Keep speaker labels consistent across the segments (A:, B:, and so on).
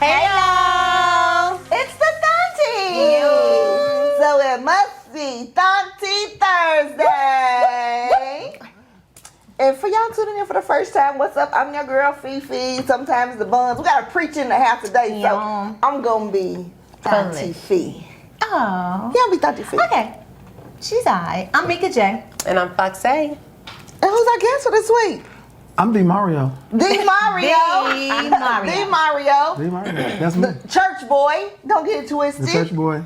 A: Hey y'all!
B: It's the Thaunties! So it must be Thauntie Thursday. And for y'all tuning in for the first time, what's up? I'm your girl Fifi. Sometimes the buns. We got a preacher in the house today, so I'm gonna be Thauntie Fee.
A: Oh.
B: Yeah, I'll be Thauntie Fee.
A: Okay. She's alright. I'm Mika J.
C: And I'm Foxy.
B: And who's our guest for this week?
D: I'm D Mario.
B: D Mario.
A: D Mario.
D: That's me.
B: The church boy. Don't get it twisted.
D: The church boy.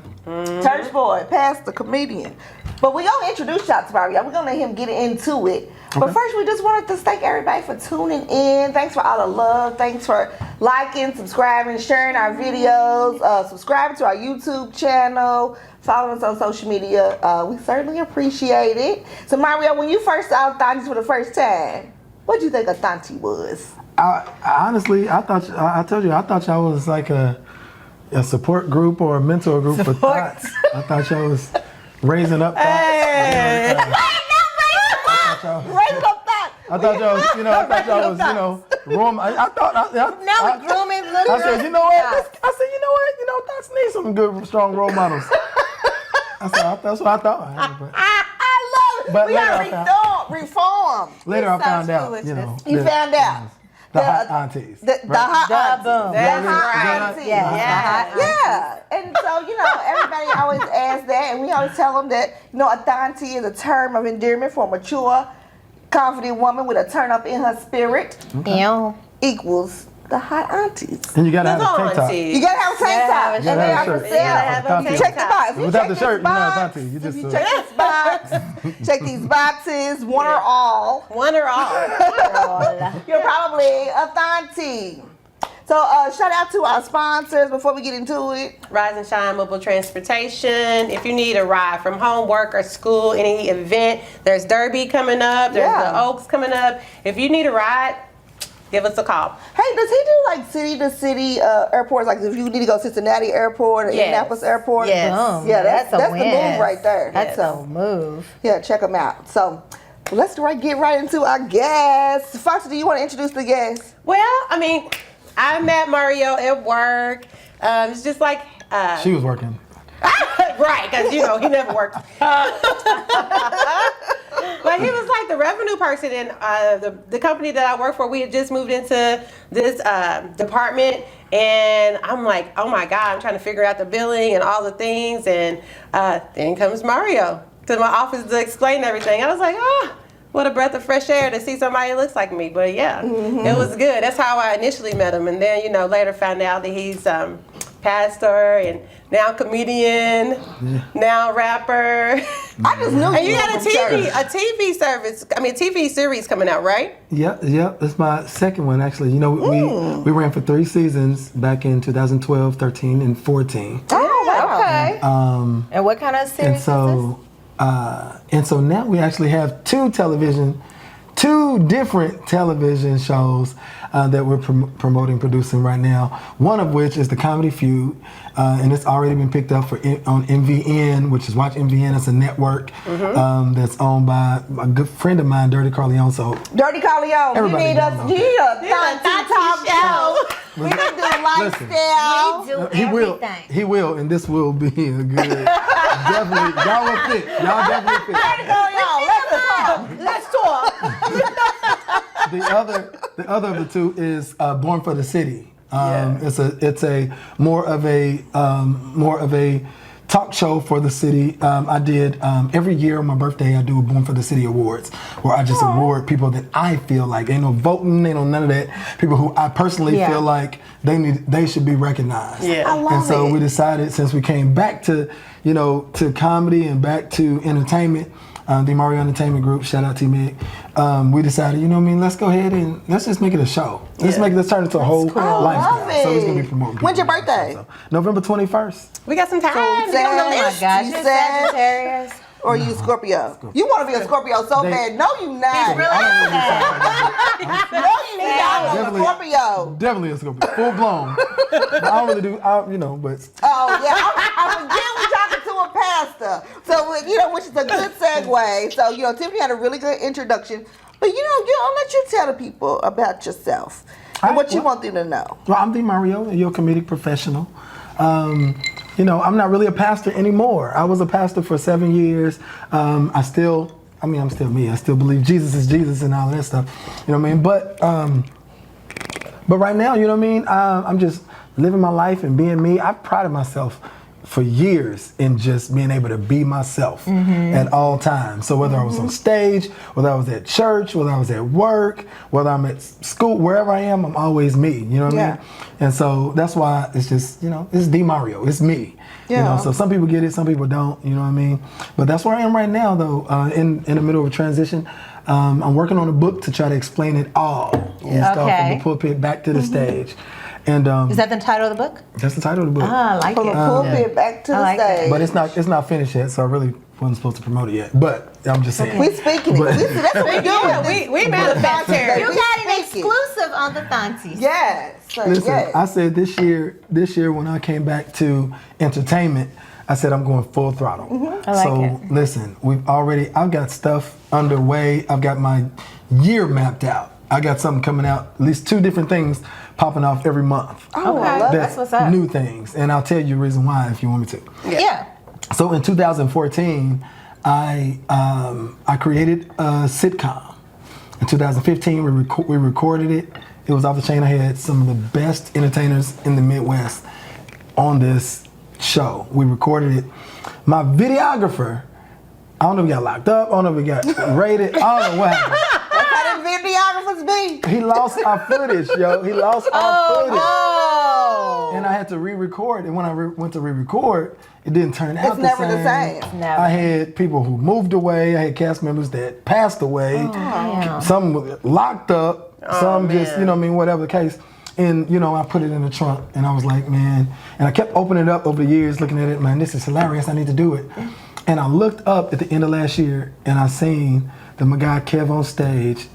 B: Church boy, pastor, comedian. But we gonna introduce y'all to Mario. We're gonna let him get into it. But first, we just wanted to thank everybody for tuning in. Thanks for all the love. Thanks for liking, subscribing, sharing our videos, subscribing to our YouTube channel, following us on social media. We certainly appreciate it. So Mario, when you first saw Thaunties for the first time, what did you think a Thauntie was?
D: I honestly, I thought y'all was like a support group or a mentor group for thoughts. I thought y'all was raising up thoughts.
B: Hey. Raise up thoughts.
D: I thought y'all was, role. I thought.
A: Now we're grooming little
D: I said, you know what? Thoughts need some good, strong role models. That's what I thought.
B: I love it.
D: But
B: we gotta reform.
D: Later, I found out.
B: You found out.
D: The hot aunties.
B: The hot aunties.
A: That's
B: The hot aunties. Yeah. And so, everybody always asks that, and we always tell them that, a Thauntie is a term of endearment for a mature, confident woman with a turn up in her spirit.
A: Ew.
B: Equals the hot aunties.
D: And you gotta have a tank top.
B: You gotta have a tank top. And they are for sale. Check the box.
D: Without the shirt, you're not a Thauntie. You just
B: check this box. Check these boxes, one or all.
C: One or all.
B: You're probably a Thauntie. So shout out to our sponsors before we get into it.
C: Rise and Shine Mobile Transportation. If you need a ride from home, work, or school, any event, there's Derby coming up. There's the Oaks coming up. If you need a ride, give us a call.
B: Hey, does he do like city-to-city airports? Like if you need to go to Cincinnati Airport or Indianapolis Airport?
A: Yes.
B: Yeah, that's the
A: win.
B: move right there.
A: That's a move.
B: Yeah, check them out. So let's get right into our guests. Foxy, do you want to introduce the guests?
C: Well, I met Mario at work. It's just like...
D: She was working.
C: Right, because, he never worked. But he was like the revenue person in the company that I work for. We had just moved into this department, and I'm like, oh my God, I'm trying to figure out the billing and all the things, and then comes Mario to my office to explain everything. I was like, oh, what a breath of fresh air to see somebody who looks like me. But yeah, it was good. That's how I initially met him, and then later found out that he's pastor and now comedian, now rapper.
B: I just knew.
C: And you got a TV series coming out, right?
D: Yep. That's my second one, actually. We ran for 3 seasons back in 2012, 13, and 14.
A: Oh, wow. Okay. And what kind of series is this?
D: And so now we actually have 2 different television shows that we're promoting, producing right now. One of which is the Comedy Feud, and it's already been picked up on MVN, which is Watch MVN. It's a network that's owned by a good friend of mine, Dirty Carleone. So
B: Dirty Carleone,
D: everybody
B: you need a Thauntie talk show. We can do lifestyle.
A: We do everything.
D: He will, and this will be a good. Definitely, y'all will fit. Y'all definitely fit.
B: Dirty Carleone, let's talk.
D: The other of the 2 is Born for the City. It's a more of a talk show for the city. I did every year on my birthday. I do a Born for the City awards, where I just award people that I feel like ain't no voting, ain't no none of that. People who I personally feel like they should be recognized.
C: Yeah,
B: I love
D: and so
B: it.
D: we decided, since we came back to to comedy and back to entertainment. The Mario Entertainment Group, shout out T-Mick. We decided, let's go ahead and let's just make it a show. Let's turn it into a whole lifestyle. So it's gonna be promoted.
B: When's your birthday?
D: So, November 21st.
C: We got some time.
B: Oh
A: my gosh, you're Sagittarius.
B: Or you Scorpio? You want to be a Scorpio so bad? No, you not.
A: Really?
B: No, you not. I'm a Scorpio.
D: Definitely a Scorpio, full blown. But I don't really do, but.
B: Oh yeah, again we're talking to a pastor, so which is a good segue. So Tiffany had a really good introduction, but I'll let you tell the people about yourself. And what you want them to know?
D: Well, I'm DeMario, your comedic professional. You know, I'm not really a pastor anymore. I was a pastor for 7 years. I'm still me. I still believe Jesus is Jesus and all that stuff. You know what I mean? But right now, you know what I mean? I'm just living my life and being me. I've prided myself for years in just being able to be myself at all times. So whether I was on stage, whether I was at church, whether I was at work, whether I'm at school, wherever I am, I'm always me. You know what I mean? And so that's why it's just, you know, it's DeMario. It's me. Yeah. You know, so some people get it, some people don't. You know what I mean? But that's where I am right now, though. In the middle of a transition. I'm working on a book to try to explain it all. Yeah. From the pulpit back to the stage. And
A: is that the title of the book?
D: That's the title of the book.
A: Ah, I like
B: From
A: it.
B: the pulpit back to the stage.
D: But it's not finished yet, so I really wasn't supposed to promote it yet. But I'm just saying.
B: We speaking it. That's what we're doing.
C: We manufacture.
A: You got an exclusive on the Thaunties.
B: Yes.
D: Listen, I said this year when I came back to entertainment, I said I'm going full throttle.
A: I like it.
D: Listen, I've got stuff underway. I've got my year mapped out. I got something coming out, at least 2 different things popping off every month.
B: Oh, I love
A: that's what's up.
D: New things. And I'll tell you the reason why if you want me to.
A: Yeah.
D: So in 2014, I created a sitcom. In 2015, we recorded it. It was off the chain. I had some of the best entertainers in the Midwest on this show. We recorded it. My videographer, I don't know if he got locked up, I don't know if he got raided, I don't know what happened.
B: That's how the videographers be.
D: He lost our footage, yo. He lost our footage.
A: Oh.
D: And I had to re-record. And when I went to re-record, it didn't turn out the same.
B: It's never the same.
A: Never.
D: I had people who moved away. I had cast members that passed away.
A: Damn.
D: Some were locked up. Some just, you know what I mean, whatever the case. And, you know, I put it in the trunk. And I was like, man. And I kept opening it up over the years, looking at it. Man, this is hilarious. I need to do it. And I looked up at the end of last year, and I seen that my guy Kev on stage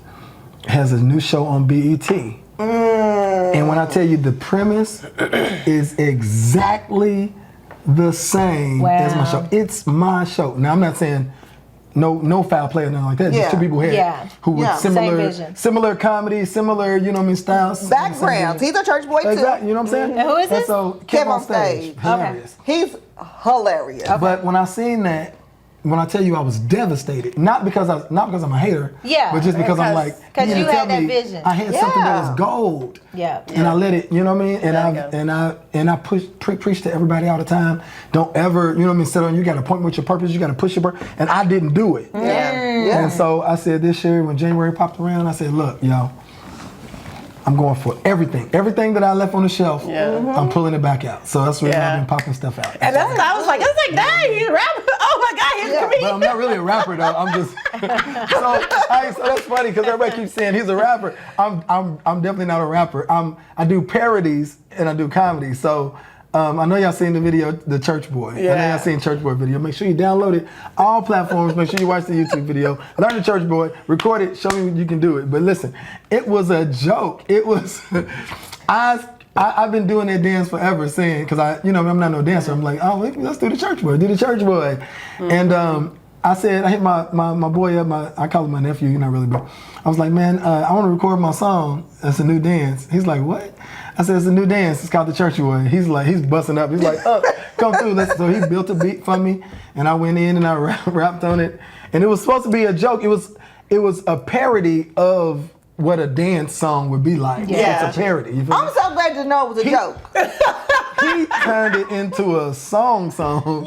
D: has a new show on BET. And when I tell you the premise is exactly the same as my show. It's my show. Now I'm not saying no foul play or nothing like that. Just 2 people here who with similar comedy, similar, you know what I mean, styles.
B: Backgrounds. He's a church boy too.
D: Exactly. You know what I'm saying?
A: And who is this?
D: And so
B: Kev on stage.
D: Hilarious.
B: He's hilarious.
D: But when I seen that, when I tell you I was devastated, not because I'm a hater, but just because I'm like,
A: because you had that vision.
D: I had something that was gold, and I let it, you know what I mean, and I preach to everybody all the time. Don't ever, you know what I mean, sit on. You got to point with your purpose. You got to push your purpose, and I didn't do it. And so I said this year when January popped around, I said, look, yo. I'm going for everything. Everything that I left on the shelf, I'm pulling it back out. So that's where I've been popping stuff out.
C: And that's what I was like, dang, he's a rapper. Oh my God, he's a comedian.
D: But I'm not really a rapper though. I'm just so that's funny because everybody keeps saying he's a rapper. I'm definitely not a rapper. I do parodies and I do comedy. So I know y'all seen the video, The Church Boy. I know y'all seen Church Boy video. Make sure you download it. All platforms. Make sure you watch the YouTube video. Learn the Church Boy. Record it. Show me you can do it. But listen, it was a joke. It was. I've been doing that dance forever, saying because I'm not no dancer. I'm like, oh, let's do the Church Boy. Do the Church Boy. And I said I hit my boy up. I call him my nephew. You're not really, but I was like, man, I want to record my song. It's a new dance. He's like, what? I said, it's a new dance. It's called the Church Boy. He's busting up. He's like, come through. So he built a beat for me, and I went in and I rapped on it. And it was supposed to be a joke. It was a parody of what a dance song would be like. Yeah. It's a parody. You feel
B: I'm so glad to know it was a joke.
D: He turned it into a song.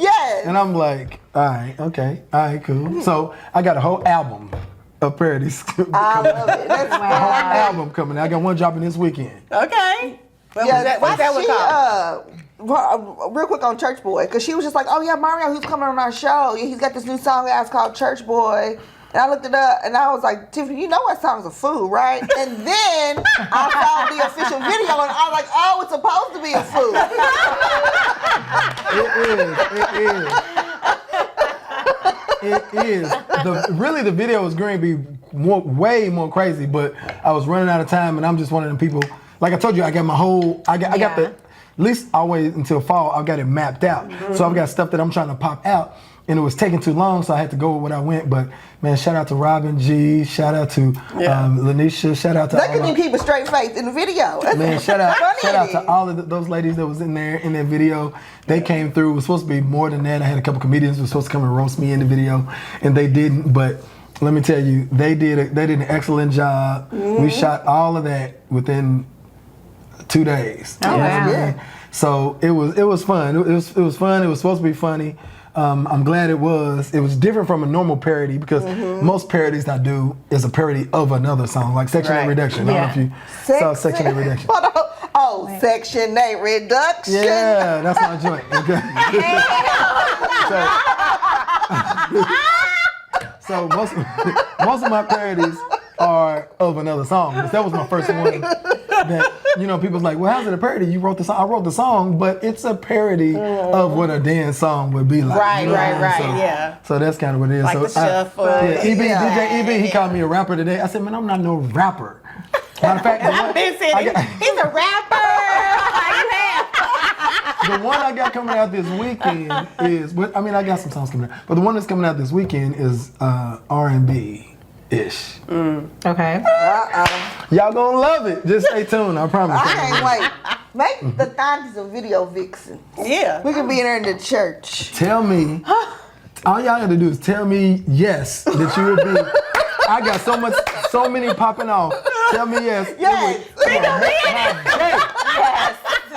B: Yes.
D: And I'm like, all right, okay, all right, cool. So I got a whole album of parodies.
B: I love it. That's
D: a whole album coming out. I got one dropping this weekend.
C: Okay. What's that one called?
B: Real quick on Church Boy, because she was just like, oh yeah, Mario, he's coming on our show. He's got this new song out called Church Boy. And I looked it up, and I was like, Tiffany, you know what song's a fool, right? And then I saw the official video, and I was like, oh, it's supposed to be a fool.
D: It is. Really, the video was going to be way more crazy, but I was running out of time, and I'm just one of them people. Like I told you, I got at least always until fall, I've got it mapped out. So I've got stuff that I'm trying to pop out. and it was taking too long, so I had to go with what I went. But man, shout out to Robin G, shout out to Lanisha, shout out to
B: They couldn't even keep a straight face in the video.
D: man, shout out to all of those ladies that was in that video. They came through. It was supposed to be more than that. I had a couple comedians who were supposed to come and roast me in the video, and they didn't. But let me tell you, they did an excellent job. We shot all of that within 2 days.
A: Oh, wow.
B: Yeah.
D: So it was fun. It was fun. It was supposed to be funny. I'm glad it was. It was different from a normal parody because most parodies I do is a parody of another song, like Section 8 Reduction. I don't know if you saw Section 8 Reduction.
B: Section 8 Reduction.
D: Yeah, that's my joint. Okay. So most of my parodies are of another song. But that was my first one. That people's like, well, how's it a parody? You wrote the song. I wrote the song, but it's a parody of what a dance song would be like.
C: Right.
D: So that's kind of what it is.
C: Like
D: so
C: the shuffle.
D: DJ EB, he called me a rapper today. I said, man, I'm not no rapper. Matter of fact,
C: I've been saying he's a rapper.
D: The one I got coming out this weekend is, I got some songs coming out, but the one that's coming out this weekend is R&B-ish.
A: Okay.
D: Y'all gonna love it. Just stay tuned, I promise.
B: I can't wait. Make the Thaunties a video vixen.
C: Yeah.
B: We can be in there in the church.
D: Tell me, all y'all have to do is tell me yes, that you will be. I got so many popping off. Tell me yes.
B: Yes.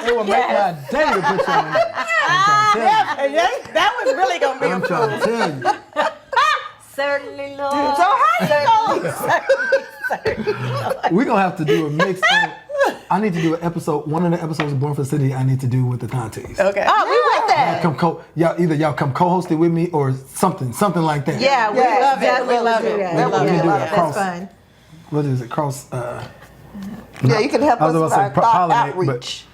D: It will make my day to put you on there.
C: That was really gonna be
D: I'm trying to tell you.
A: Certainly, Lord.
B: So how you
D: We're gonna have to do a mix. I need to do an episode. One of the episodes of Born for the City I need to do with the Thaunties.
C: Okay.
B: Oh, we with that.
D: Y'all come co-host it with me or something like that.
A: Yeah, we love it. We love it. That's fun.
D: What is it? Cross.
B: Yeah, you can help us with our thought outreach.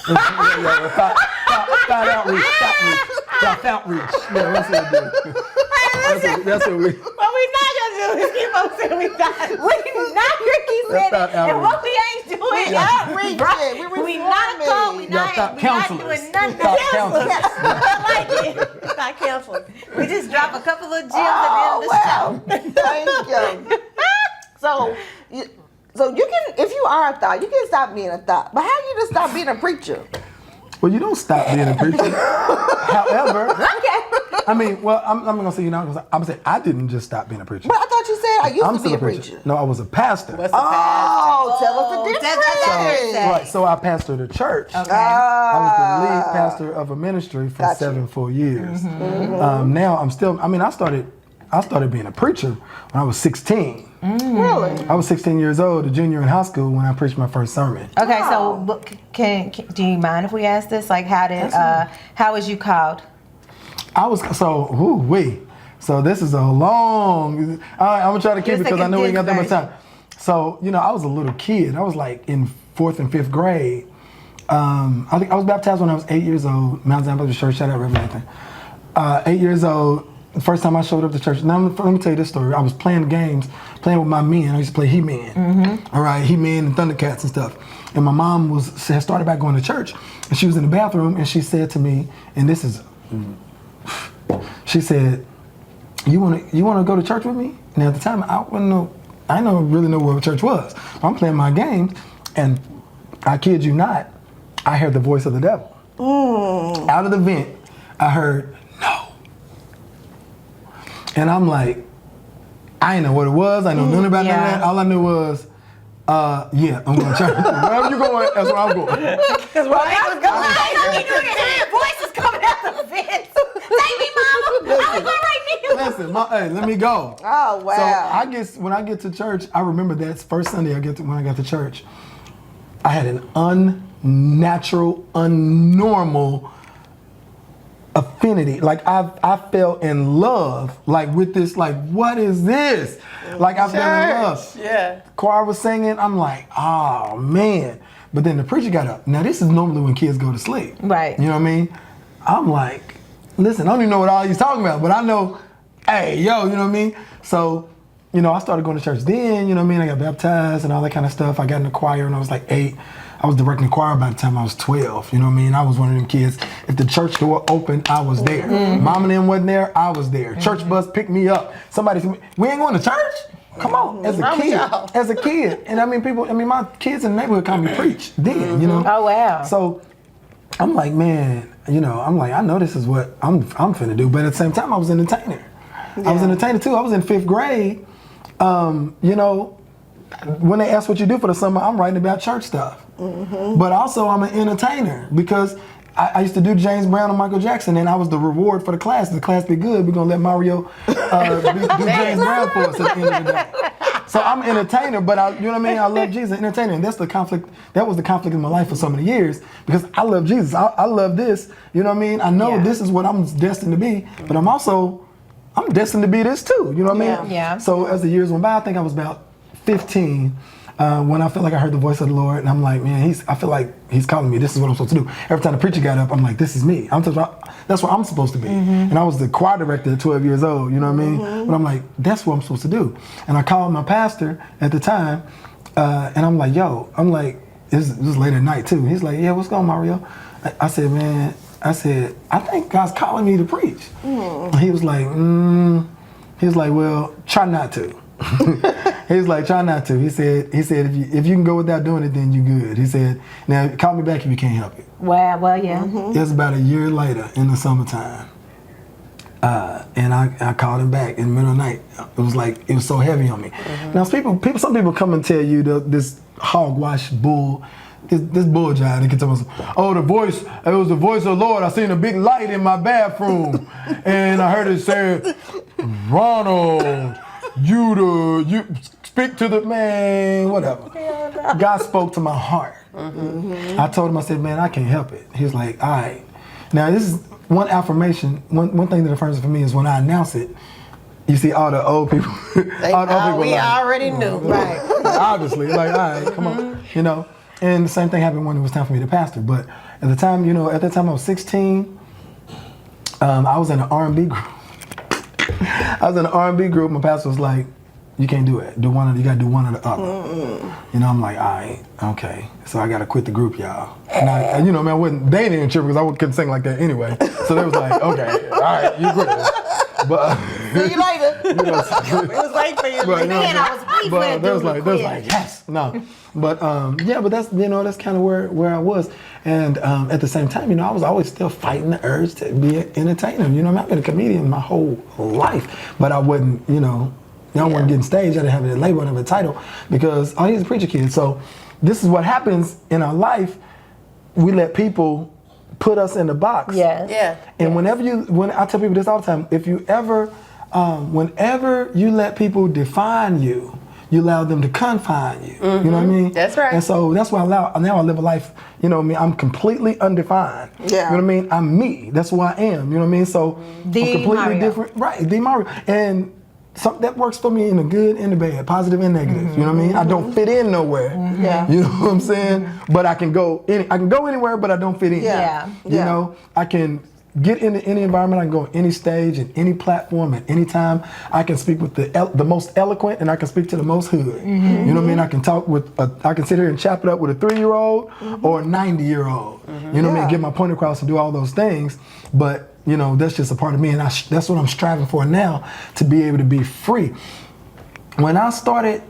D: Thought outreach. Yeah, that's what we do. That's what we.
C: What we not gonna do is keep on saying we not.
A: We not gonna keep saying it. And what we ain't doing outreach. We not going. We not doing nothing.
C: I like it. It's not counseling.
A: We just drop a couple of gems at the end of the show.
B: Thank you. So you can, if you are a thought, you can stop being a thought. But how do you just stop being a preacher?
D: Well, you don't stop being a preacher. However, I'm gonna say because I'm gonna say I didn't just stop being a preacher.
B: But I thought you said I used to be a preacher.
D: No, I was a pastor.
C: What's a pastor?
B: Tell us the difference.
D: So I pastored a church.
A: Okay.
D: I was the lead pastor of a ministry for 7 full years. Now I'm still. I started being a preacher when I was 16.
B: Really?
D: I was 16 years old, a junior in high school, when I preached my first sermon.
A: Okay, so do you mind if we ask this? Like, how was you called?
D: So this is a long. I'm gonna try to keep it because I know we ain't got that much time. So I was a little kid. I was like in 4th and 5th grade. I think I was baptized when I was 8 years old. Mount Zion Baptist Church. Shout out Reverend Nathan. 8 years old. The first time I showed up to church. Now let me tell you this story. I was playing games, playing with my men. I used to play He-Man. All right, He-Man and Thundercats and stuff. And my mom had started back going to church, and she was in the bathroom, and she said to me, and she said, "You want to go to church with me?" Now at the time I didn't really know what church was. I'm playing my games, and I kid you not, I heard the voice of the devil. Out of the vent, I heard, "No." And I'm like, I didn't know what it was. I know nothing about that. All I knew was, I'm going to church. Wherever you're going, that's where I'm going.
C: Because where I was going,
A: Voices coming out the vents. Take me, Mama. I was right there.
D: Listen, let me go.
B: Oh, wow.
D: So when I get to church, I remember that first Sunday when I got to church, I had an unnatural, unnormal affinity. Like I fell in love, like with this, like, what is this? Like I fell in love.
C: Yeah.
D: Choir was singing, I'm like, oh man. But then the preacher got up. Now this is normally when kids go to sleep.
A: Right.
D: You know what I mean? I'm like, listen, I don't even know what all he's talking about, but I know, hey, yo, you know what I mean? So I started going to church then, you know what I mean? I got baptized and all that kind of stuff. I got in the choir when I was like 8. I was directing the choir by the time I was 12, you know what I mean? I was one of them kids. If the church door opened, I was there. Mom and them wasn't there, I was there. Church bus picked me up. Somebody said, we ain't going to church? Come on, as a kid. And my kids in the neighborhood called me preach then, you know?
A: Oh, wow.
D: So I'm like, man, I know this is what I'm finna do. But at the same time, I was an entertainer. Yeah. I was an entertainer too. I was in 5th grade. When they ask what you do for the summer, I'm writing about church stuff. But also I'm an entertainer because I used to do James Brown and Michael Jackson, and I was the reward for the class. If the class be good, we're gonna let Mario do James Brown for us at the end of the day. So I'm an entertainer, but I love Jesus, entertainer, and that's the conflict. That was the conflict in my life for so many years because I love Jesus. I love this. You know what I mean? I know this is what I'm destined to be, but I'm destined to be this too. You know what I mean?
A: Yeah.
D: So as the years went by, I think I was about 15. When I felt like I heard the voice of the Lord, and I'm like, man, I feel like He's calling me. This is what I'm supposed to do. Every time the preacher got up, I'm like, this is me. That's where I'm supposed to be. And I was the choir director at 12 years old, you know what I mean? But I'm like, that's what I'm supposed to do. And I called my pastor at the time, and I'm like, this was late at night too. He's like, yeah, what's going on, Mario? I said, man, I think God's calling me to preach. He was like, well, try not to. He was like, try not to. He said, if you can go without doing it, then you good. He said, now call me back if you can't help it.
A: Wow, well, yeah.
D: It was about a year later in the summertime. And I called him back in the middle of the night. It was so heavy on me. Now some people come and tell you this hogwash bull, this bull jive. They can tell us, it was the voice of the Lord. I seen a big light in my bathroom, and I heard it say, Ronald, you speak to the man, whatever. God spoke to my heart. I told him, I said, man, I can't help it. He was like, all right. Now this is one affirmation. One thing that affirms it for me is when I announce it, you see all the old people.
C: We already knew, right?
D: Obviously, like, all right, come on, And the same thing happened when it was time for me to pastor. But at the time, I was 16. I was in an R&B group. My pastor was like, you can't do it. You gotta do one or the other. I'm like, all right, okay. So I gotta quit the group, y'all. And I wasn't dating in church because I couldn't sing like that anyway. So they was like, okay, all right, you quit it. But
B: see you later.
C: It was late for you.
A: Man, I was waiting for it.
D: They was like, yes, no. But but that's that's kind of where I was. And at the same time, I was always still fighting the urge to be an entertainer. I've been a comedian my whole life, but I wasn't, I wasn't getting staged. I didn't have a label, I didn't have a title because he's a preacher kid. So this is what happens in our life. We let people put us in the box.
A: Yes.
C: Yeah.
D: And when I tell people this all the time, if you ever, whenever you let people define you, you allow them to confine you. You know what I mean?
C: That's right.
D: And so that's why now I live a life, I'm completely undefined.
B: Yeah.
D: You know what I mean? I'm me. That's who I am. You know what I mean? So I'm completely
A: Mario.
D: different. Right, the Mario. And that works for me in the good and the bad, positive and negative. You know what I mean? I don't fit in nowhere.
B: Yeah.
D: You know what I'm saying? But I can go anywhere, but I don't fit in.
B: Yeah.
D: I can get into any environment. I can go on any stage and any platform at any time. I can speak with the most eloquent, and I can speak to the most hood. You know what I mean? I can talk I can sit here and chop it up with a 3-year-old or a 90-year-old. You know what I mean? Get my point across and do all those things. But that's just a part of me, and that's what I'm striving for now, to be able to be free. When I started,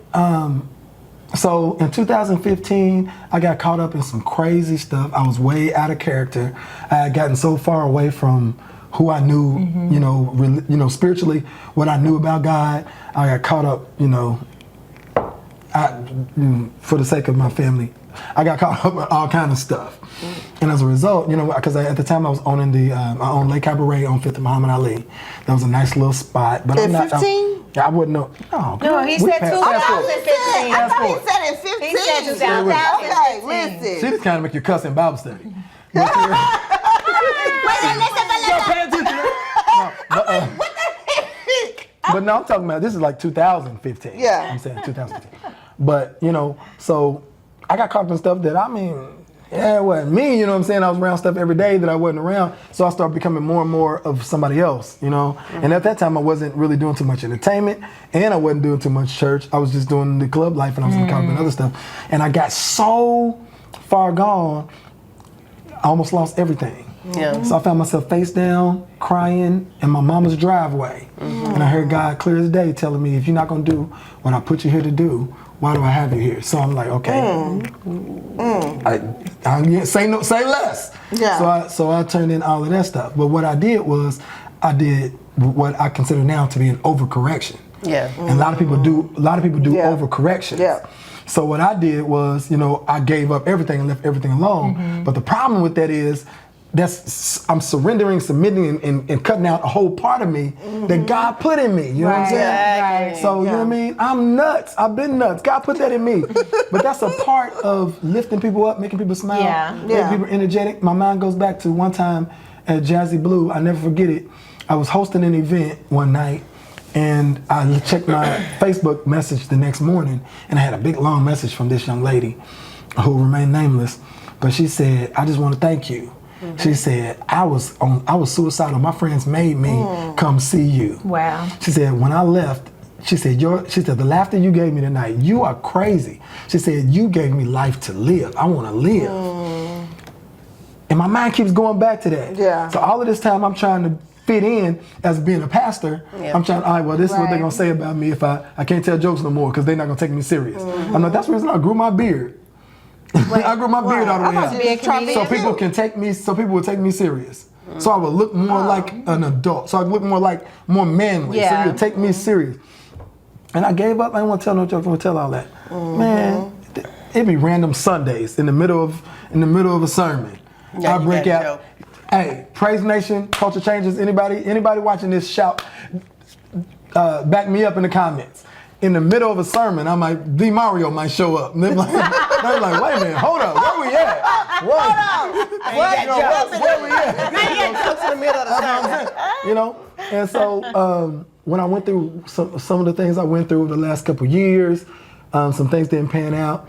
D: so in 2015, I got caught up in some crazy stuff. I was way out of character. I had gotten so far away from who I knew, spiritually, what I knew about God. I got caught up, for the sake of my family, I got caught up in all kind of stuff. And as a result, because at the time I was owning I owned Lake Cabaret on 5th and Muhammad Ali. That was a nice little spot. But
B: At 15?
D: I wouldn't know.
A: No, he said 2015.
B: I thought he said at 15.
A: He said 2015.
B: Okay, listen.
D: She just kind of make you cuss in Bible study. But no, I'm talking about, this is like 2015.
B: Yeah.
D: I'm saying 2015. But, so I got caught up in stuff that, Yeah, it wasn't me, you know what I'm saying? I was around stuff every day that I wasn't around. So I started becoming more and more of somebody else, you know? And at that time, I wasn't really doing too much entertainment and I wasn't doing too much church. I was just doing the club life and I was in college and other stuff. And I got so far gone, I almost lost everything.
C: Yeah.
D: So I found myself face down, crying in my mama's driveway. And I heard God clear as day telling me, if you're not gonna do what I put you here to do, why do I have you here? So I'm like, okay, I say less.
B: Yeah.
D: So I turned in all of that stuff. But what I did was, I did what I consider now to be an overcorrection.
C: Yeah.
D: And a lot of people do overcorrections.
B: Yeah.
D: So what I did was, you know, I gave up everything and left everything alone. But the problem with that is, I'm surrendering, submitting, and cutting out a whole part of me that God put in me. You know what I'm saying?
C: Right.
D: So you know what I mean? I'm nuts. I've been nuts. God put that in me. But that's a part of lifting people up, making people smile, making people energetic. My mind goes back to one time at Jazzy Blue. I never forget it. I was hosting an event one night, and I checked my Facebook message the next morning, and I had a big long message from this young lady who remained nameless. But she said, "I just want to thank you." She said, I was suicidal. My friends made me come see you.
A: Wow.
D: She said, when I left, she said, the laughter you gave me tonight, you are crazy. She said, you gave me life to live. I want to live. And my mind keeps going back to that.
B: Yeah.
D: So all of this time I'm trying to fit in as being a pastor. I'm trying, all right, well, this is what they're going to say about me if I can't tell jokes no more because they're not going to take me serious. I'm like, that's the reason I grew my beard. I grew my beard all the way out. So people can take me, so people will take me serious. So I would look more like an adult. So I would look more manly. So you would take me serious. And I gave up. I didn't want to tell no jokes. I want to tell all that. Man, it'd be random Sundays in the middle of a sermon. I break out. Hey, Praise Nation, Culture Changes. Anybody watching this shout, back me up in the comments. In the middle of a sermon, I might, D Mario might show up. And they're like, wait a minute, hold up, where we at? Where we at?
C: In the middle of the sermon.
D: You know? And so when I went through some of the things I went through the last couple years, some things didn't pan out.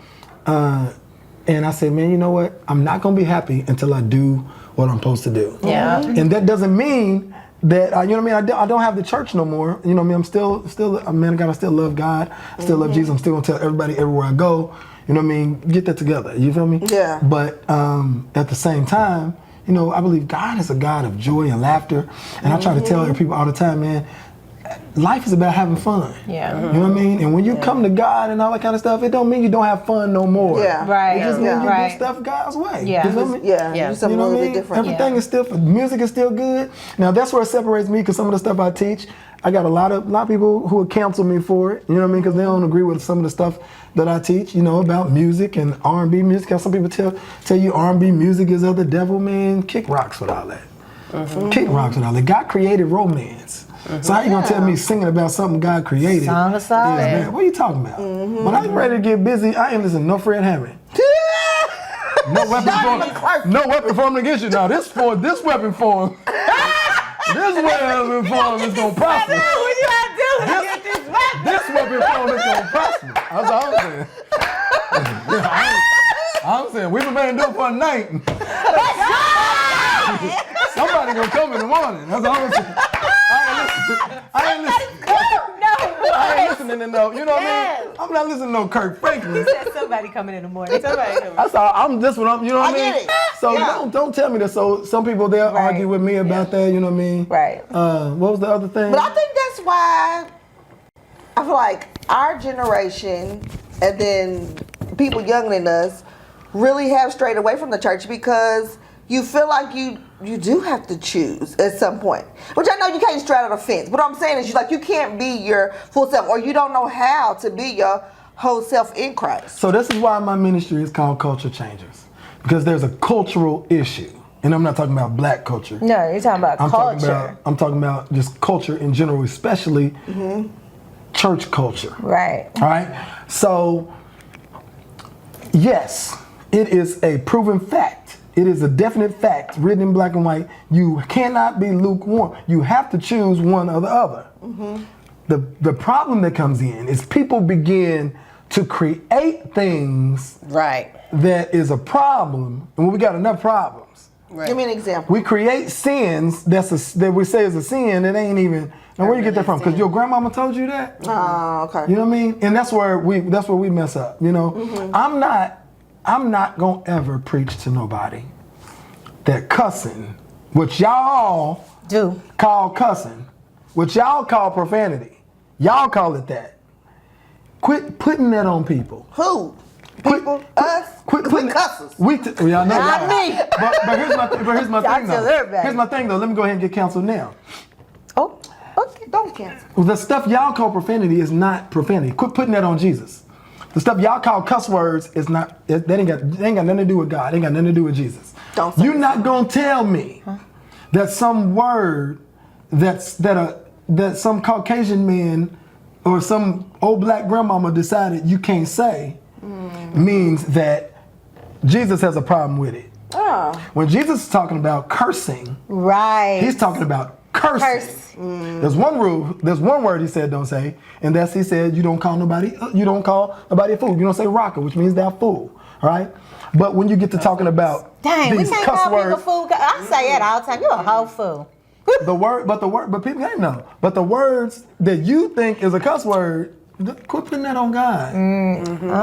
D: And I said, man, you know what? I'm not gonna be happy until I do what I'm supposed to do.
A: Yeah.
D: And that doesn't mean that, you know what I mean? I don't have the church no more. You know what I mean? I'm still a man of God. I still love God. I still love Jesus. I'm still gonna tell everybody everywhere I go. You know what I mean? Get that together. You feel me?
B: Yeah.
D: But at the same time, you know, I believe God is a God of joy and laughter. And I try to tell people all the time, man, life is about having fun.
A: Yeah.
D: You know what I mean? And when you come to God and all that kind of stuff, it don't mean you don't have fun no more.
B: Yeah.
A: Right.
D: It just means you
A: Right.
D: do stuff God's way.
A: Yeah.
D: You feel me?
B: Yeah. Do something
D: You know
B: a
D: what I
B: little
D: mean?
B: bit different.
D: Everything is still, music is still good. Now that's where it separates me, because some of the stuff I teach, I got a lot of people who would counsel me for it. You know what I mean? Because they don't agree with some of the stuff that I teach, you know, about music and R&B music. How some people tell you R&B music is of the devil, man. Kick rocks with all that. Kick rocks with all that. God created romance. So how you gonna tell me singing about something God created?
A: Song of Solomon.
D: Man, what are you talking about? When I'm ready to get busy, I ain't listening to no Fred Hammond. No weapon formed against you. Now this weapon form. This weapon form is gonna prosper.
A: What you gotta do to get this weapon?
D: This weapon form is gonna prosper. That's all I'm saying. I'm saying we've been made to do it for a night. Somebody gonna come in the morning. That's all I'm saying. I ain't listening to no, you know what I mean? I'm not listening to no Kirk Franklin.
A: He said somebody coming in the morning.
D: That's all. I'm this one. You know what I mean?
B: get it.
D: So don't tell me that. So some people they'll argue with me about that. You know what I mean?
A: Right.
D: What was the other thing?
B: But I think that's why I feel like our generation and then people younger than us really have strayed away from the church, because you feel like you do have to choose at some point. Which I know you can't straddle the fence. But what I'm saying is you can't be your full self, or you don't know how to be your whole self in Christ.
D: So this is why my ministry is called Culture Changers, because there's a cultural issue. And I'm not talking about black culture.
A: No, you're talking about culture.
D: I'm talking about just culture in general, especially church culture.
A: Right.
D: All right? So, yes, it is a proven fact. It is a definite fact, written in black and white. You cannot be lukewarm. You have to choose one or the other. The problem that comes in is people begin to create things
C: Right.
D: that is a problem, and we got enough problems.
C: Right.
B: Give me an example.
D: We create sins that we say is a sin that ain't even. Now where you get that from? Because your grandmama told you that.
B: Oh, okay.
D: You know what I mean? And that's where we mess up. You know, I'm not gonna ever preach to nobody that cussing, which y'all
A: Do.
D: call cussing, which y'all call profanity. Y'all call it that. Quit putting that on people.
B: Who?
D: Quit-
B: People? Us?
D: Quit putting
B: cusses.
D: Y'all know
A: Not
D: y'all.
A: me.
D: But here's my thing
A: tell
D: though.
A: everybody.
D: Here's my thing though. Let me go ahead and get canceled now.
B: Oh, okay. Don't cancel.
D: The stuff y'all call profanity is not profanity. Quit putting that on Jesus. The stuff y'all call cuss words is not. That ain't got nothing to do with God. It ain't got nothing to do with Jesus.
B: Don't say
D: You're not gonna tell me that some word that some Caucasian man or some old black grandmama decided you can't say means that Jesus has a problem with it.
B: Oh.
D: When Jesus is talking about cursing,
A: Right.
D: he's talking about cursing.
A: Curse.
D: There's one rule. There's one word he said don't say, and that's he said you don't call nobody a fool. You don't say rocker, which means they're a fool. All right. But when you get to talking about
A: Dang, we
D: these
A: can't
D: cuss
A: call people
D: words,
A: fool. I say that all the time. You a whole fool.
D: but people ain't know. But the words that you think is a cuss word, quit putting that on God.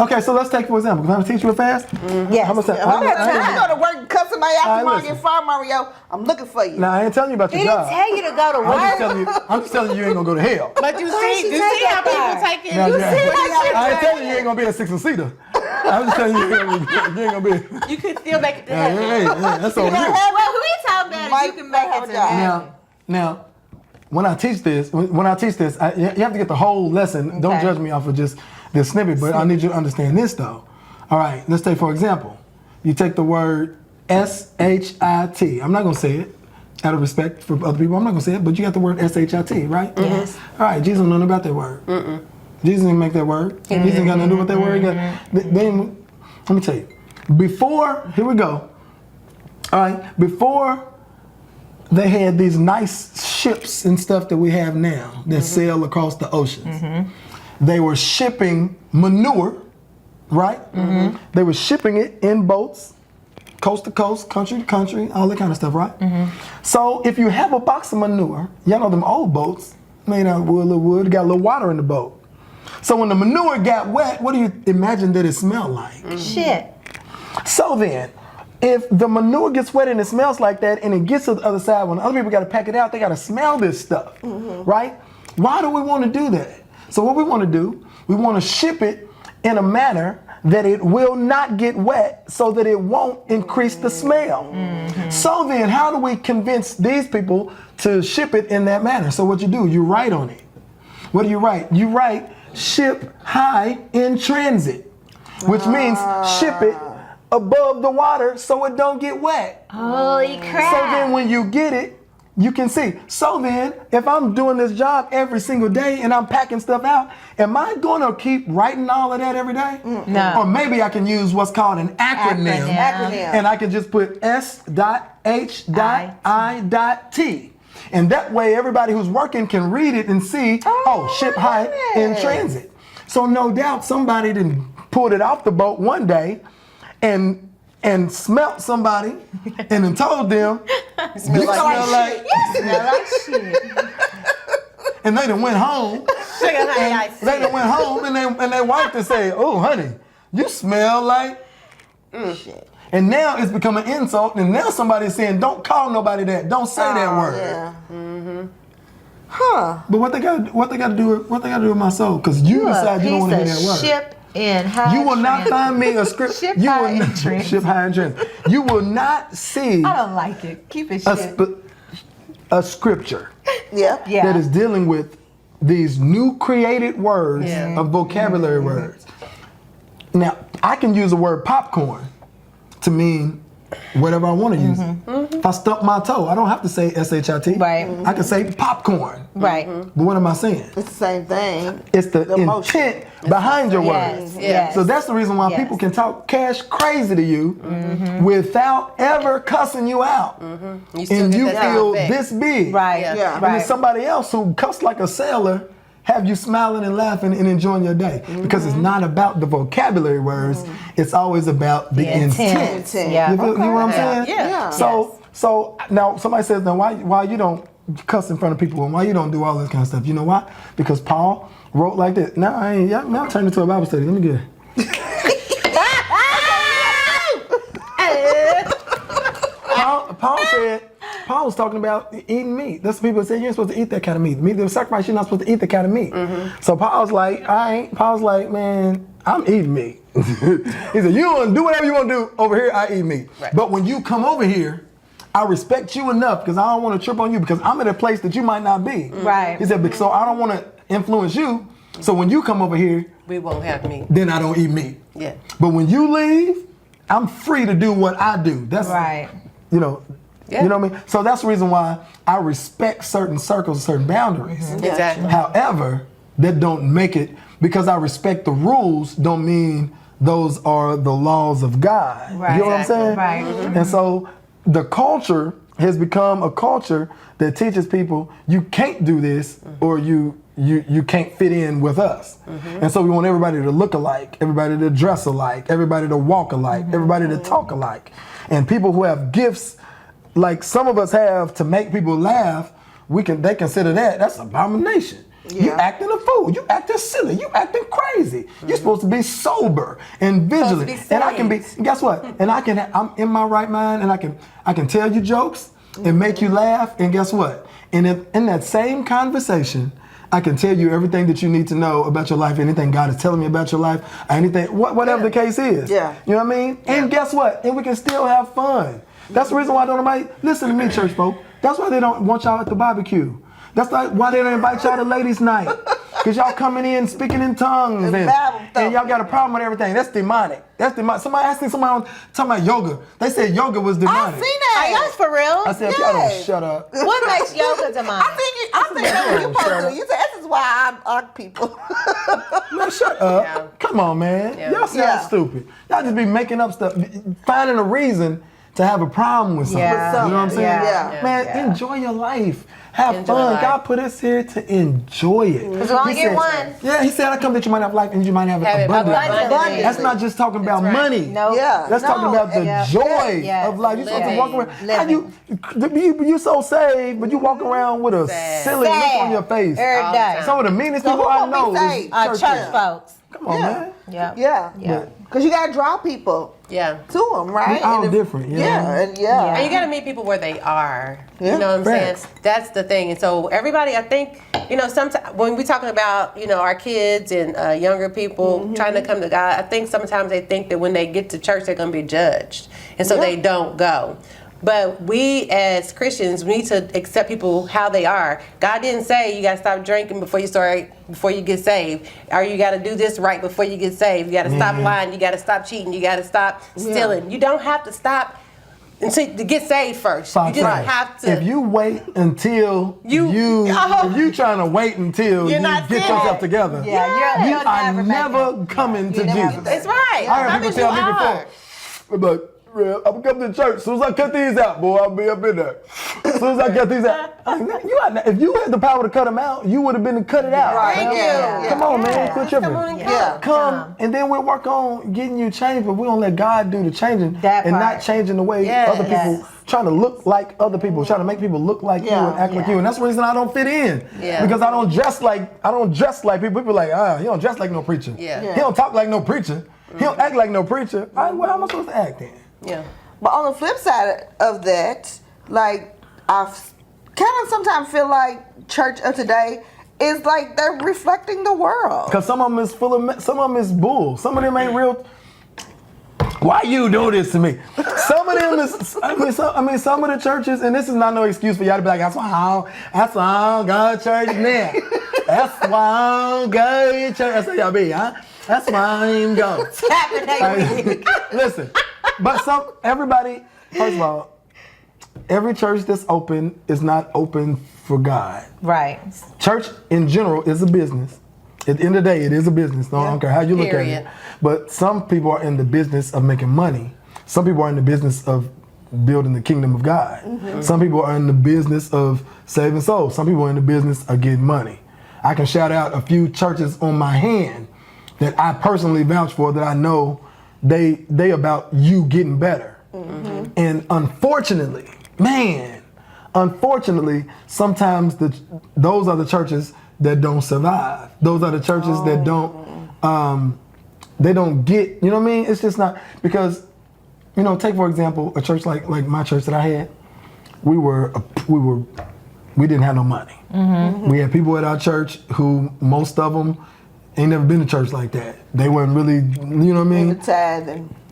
D: Okay, so let's take for example. Can I teach you it fast?
A: Yes.
D: I'm gonna say,
B: I go to work and cuss somebody out
D: All right,
B: tomorrow
D: listen.
B: and get fired, Mario. I'm looking for you.
D: Now I ain't telling you about your
A: He didn't
D: job.
A: tell you to go to work.
D: I'm just telling you ain't gonna go to hell.
C: But you
A: she
C: see
A: take
C: how
A: that
C: people
A: far?
C: take it.
D: Now,
C: You
D: yeah.
C: see how
D: I ain't telling you ain't gonna be a 6-seater. I'm just telling you you ain't gonna be.
C: you can still make it to
D: Hey,
C: heaven.
D: that's over here.
A: Well, who you talking about?
B: Mike,
A: If you can make it to heaven.
D: Now, when I teach this, you have to get the whole lesson. Don't
A: Okay.
D: judge me off of just this snippet, but I need you to understand this though. All right, let's take for example. You take the word S-H-I-T. I'm not gonna say it out of respect for other people. I'm not gonna say it, but you got the word S-H-I-T, right?
A: Yes.
D: All right, Jesus don't know nothing about that word. Jesus didn't make that word. Jesus ain't got nothing to do with that word. Let me tell you. Here we go. All right, before they had these nice ships and stuff that we have now that sail across the oceans. They were shipping manure, right? They were shipping it in boats, coast to coast, country to country, all that kind of stuff, right? So if you have a box of manure, y'all know them old boats made out of wood, got a little water in the boat. So when the manure got wet, what do you imagine that it smelled like?
A: Shit.
D: So then, if the manure gets wet and it smells like that and it gets to the other side, when other people got to pack it out, they got to smell this stuff, right? Why do we want to do that? So what we want to do, we want to ship it in a manner that it will not get wet so that it won't increase the smell. So then, how do we convince these people to ship it in that manner? So what you do, you write on it. What do you write? You write ship high in transit, which means ship it above the water so it don't get wet.
A: Holy crap.
D: So then when you get it, you can see. So then, if I'm doing this job every single day and I'm packing stuff out, am I going to keep writing all of that every day?
A: No.
D: Or maybe I can use what's called an acronym.
B: Acronym.
D: And I can just put S.H.I.T. And that way everybody who's working can read it and see, ship high in transit. So no doubt somebody done pulled it off the boat one day and smelt somebody and then told them, you smell like
A: shit.
D: and they done went home.
C: Sugar honey, I see.
D: They done went home and they wife to say, oh honey, you smell like shit. And now it's become an insult, and now somebody's saying, don't call nobody that. Don't say that word.
B: Yeah.
D: But what they got to do with my soul? Because you decide you don't want to hear that word.
A: Ship in high
D: You will not
A: transit.
D: find me a script.
A: Ship
D: You
A: high
D: will
A: in
D: not
A: transit.
D: ship high in transit. You will not see
A: I don't like it. Keep it
D: a,
A: shit.
D: a scripture
B: Yeah.
A: Yeah.
D: that is dealing with these new created words of vocabulary words. Now, I can use the word popcorn to mean whatever I want to use it. If I stump my toe, I don't have to say S-H-I-T.
A: Right.
D: I can say popcorn.
A: Right.
D: But what am I saying?
B: It's the same thing.
D: It's the
B: emotion.
D: intent behind your
A: Yes.
D: words.
A: Yes.
D: So that's the reason why
A: Yes.
D: people can talk cash crazy to you without ever cussing you out.
C: You still
D: And
C: get
D: you
C: that
D: feel
C: effect.
D: this big.
A: Right.
C: Yeah.
B: Yeah.
D: And
A: Right.
D: then somebody else who cussed like a sailor have you smiling and laughing and enjoying your day. Because it's not about the vocabulary words, it's always about the intent.
A: Yeah.
D: You know what I'm saying?
C: Yeah.
D: So now somebody says, now why you don't cuss in front of people and why you don't do all this kind of stuff? You know why? Because Paul wrote like this. Now I'll turn it to a Bible study. Let me get it. Paul was talking about eating meat. That's what people say, you ain't supposed to eat that kind of meat. Meat that was sacrificed, you're not supposed to eat that kind of meat. So Paul's like, man, I'm eating meat. He said, you want to do whatever you want to do over here, I eat meat. Right. But when you come over here, I respect you enough because I don't want to trip on you because I'm at a place that you might not be.
A: Right.
D: He said, so I don't want to influence you. So when you come over here,
C: we won't have meat.
D: Then I don't eat meat.
C: Yeah.
D: But when you leave, I'm free to do what I do. That's
A: right.
D: You know what I mean? So that's the reason why I respect certain circles, certain boundaries.
C: Exactly.
D: However, that don't make it, because I respect the rules, don't mean those are the laws of God.
A: Right.
D: You know what I'm saying?
A: Right.
D: And so the culture has become a culture that teaches people you can't do this or you can't fit in with us. And so we want everybody to look alike, everybody to dress alike, everybody to walk alike, everybody to talk alike. And people who have gifts like some of us have to make people laugh, they consider that's abomination. Yeah. You acting a fool, you acting silly, you acting crazy. You're supposed to be sober and vigilant. And I can be, guess what? And I'm in my right mind and I can tell you jokes and make you laugh, and guess what? And in that same conversation, I can tell you everything that you need to know about your life, anything God is telling me about your life, anything, whatever the case is. Yeah. You know what I mean? Yeah. And guess what? And we can still have fun. That's the reason why nobody, listen to me, church folk, that's why they don't want y'all at the barbecue. That's like why they don't invite y'all to ladies' night. Because y'all coming in speaking in tongues and y'all got a problem with everything. That's demonic. That's demonic. Somebody asked me talking about yoga. They said yoga was demonic.
A: I've seen that. Are y'all for real?
D: I said, y'all don't shut up.
A: What makes yoga demonic?
B: I think that's what you're supposed to do. You said, this is why I arc people.
D: Man, shut up. Yeah. Come on, man. Yeah. Y'all sound stupid. Y'all just be making up stuff, finding a reason to have a problem with something.
A: Yeah.
D: You know what I'm saying?
B: Yeah.
D: Man, enjoy your life. Have fun. God put us here to enjoy it.
A: Because we only get one.
D: Yeah, he said, I come that you might have life and you might have it abundantly. That's not just talking about money.
A: No.
B: Yeah.
D: That's talking about the joy of life. You're supposed to walk around. You so saved, but you walk around with a silly look on your face.
A: Every day.
D: Some of the meanest people I know is
A: church folks.
D: Come on, man.
B: Yeah. Because you got to draw people to them, right?
D: We're all different.
B: And
C: you got to meet people where they are. You know what I'm saying? That's the thing. And so everybody, I think, sometimes when we're talking about, our kids and younger people trying to come to God, I think sometimes they think that when they get to church, they're going to be judged. And so they don't go. But we as Christians, we need to accept people how they are. God didn't say you got to stop drinking before you get saved. Or you got to do this right before you get saved. You got to stop lying. You got to stop cheating. You got to stop stealing. You don't have to stop to get saved first. You just have to.
D: If you wait until if you trying to wait until you get yourself together, you are never coming to Jesus.
C: That's right.
D: I heard people tell me before, but I'm gonna come to church. As soon as I cut these out, boy, I'll be up in there. As soon as I cut these out, if you had the power to cut them out, you would have been to cut it out.
B: Right.
D: Come on, man, quit tripping. Come, and then we'll work on getting you changed, but we don't let God do the changing not changing the way other people trying to look like other people, trying to make people look like you and act like you, and that's the reason I don't fit in. Because I don't dress like people. People are like, he don't dress like no preacher. He don't talk like no preacher. He don't act like no preacher. How am I supposed to act then?
B: Yeah. But on the flip side of that, like, I kind of sometimes feel like church of today is like they're reflecting the world.
D: Because some of them is some of them is bull. Some of them ain't real. Why you do this to me? Some of them is, some of the churches, and this is not no excuse for y'all to be like, that's why I don't go to church now. That's why I don't go to church. That's how y'all be, huh? That's why I don't even go. Listen, but everybody, first of all, every church that's open is not open for God. Right. Church in general is a business. At the end of the day, it is a business. No, I don't care how you look at it. But some people are in the business of making money. Some people are in the business of building the kingdom of God. Some people are in the business of saving souls. Some people are in the business of getting money. I can shout out a few churches on my hand that I personally vouch for, that I know they about you getting better. Mm-hmm. And unfortunately, sometimes those are the churches that don't survive. Those are the churches that they don't get, you know what I mean? It's just not, because, you know, take for example, a church like my church that I had, we didn't have no money. Mm-hmm. We had people at our church who, most of them, ain't never been to church like that. They weren't really, you know what I mean?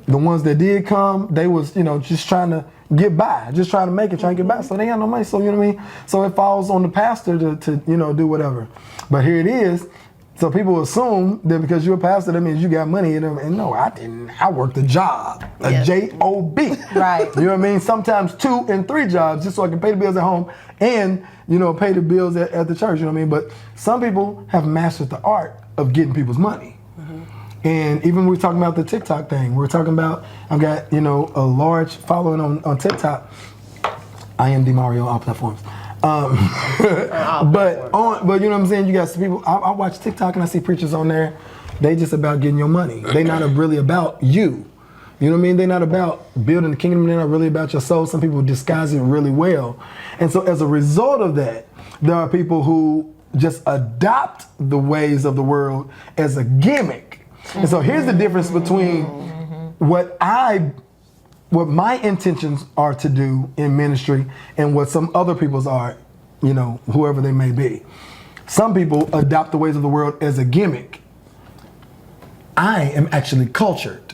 D: The ones that did come, they was, you know, just trying to get by, just trying to make it, trying to get by. So they had no money, so you know what I mean? So it falls on the pastor to you know, do whatever. But here it is. So people assume that because you're a pastor, that means you got money in them. And no, I didn't. I worked a job, a J-O-B.
A: Right.
D: You know what I mean? Sometimes 2 and 3 jobs, just so I can pay the bills at home and, you know, pay the bills at the church, you know what I mean? But some people have mastered the art of getting people's money. Mm-hmm. And even we're talking about the TikTok thing. We're talking about, I've got, you know, a large following on TikTok. I am DeMario on all platforms. But you know what I'm saying? You got some people, I watch TikTok and I see preachers on there, they just about getting your money. They not really about you. You know what I mean? They're not about building the kingdom, they're not really about your soul. Some people disguise it really well. And so as a result of that, there are people who just adopt the ways of the world as a gimmick. And so here's the difference between what my intentions are to do in ministry and what some other people's are, you know, whoever they may be. Some people adopt the ways of the world as a gimmick. I am actually cultured.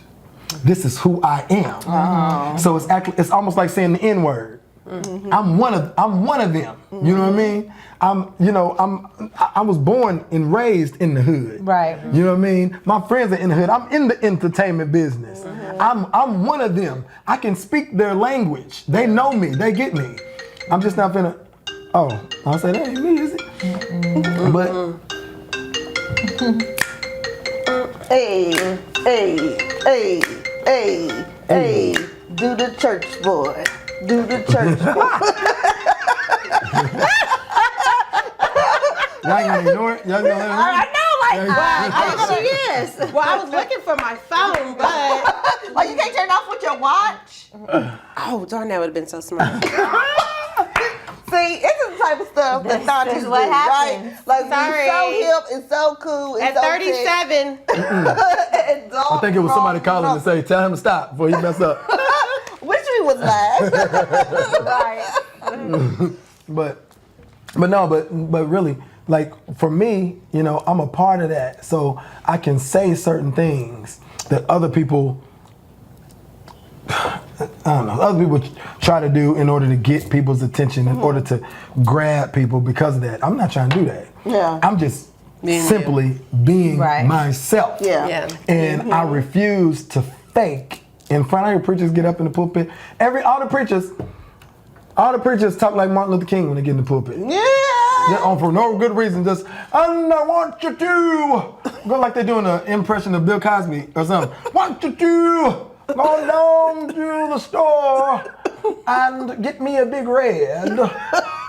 D: This is who I am. Oh. So it's almost like saying the N-word. Mm-hmm. I'm one of them. Mm-hmm. You know what I mean? I was born and raised in the hood.
A: Right.
D: You know what I mean? My friends are in the hood. I'm in the entertainment business. Mm-hmm. I'm one of them. I can speak their language. They know me. They get me. I'm just not finna. Oh, I'll say that ain't me, is it? Mm-hmm. But.
B: Hey, do the church boy. Do the church boy.
D: Y'all ain't gonna ignore it? Y'all gonna let it
A: I know, she is.
C: Well, I was looking for my phone, but
B: oh, you can't turn it off with your watch?
C: oh darn, that would have been so smart.
B: See, it's the type of stuff that Thaunties do, right? Like,
C: sorry.
B: It's so hip, it's so cool, it's
C: At 37.
D: I think it was somebody calling to say, tell him to stop before he mess up.
B: Which we was last.
D: Right. But really, like for me, you know, I'm a part of that. So I can say certain things that other people, other people try to do in order to get people's attention, in order to grab people because of that. I'm not trying to do that. Yeah. I'm just simply being myself.
B: Yeah.
D: And I refuse to fake. In front, I hear preachers get up in the pulpit. All the preachers talk like Martin Luther King when they get in the pulpit.
B: Yeah.
D: For no good reason, just, and I want you to go like they're doing an impression of Bill Cosby or something. Want you to go down to the store and get me a big red,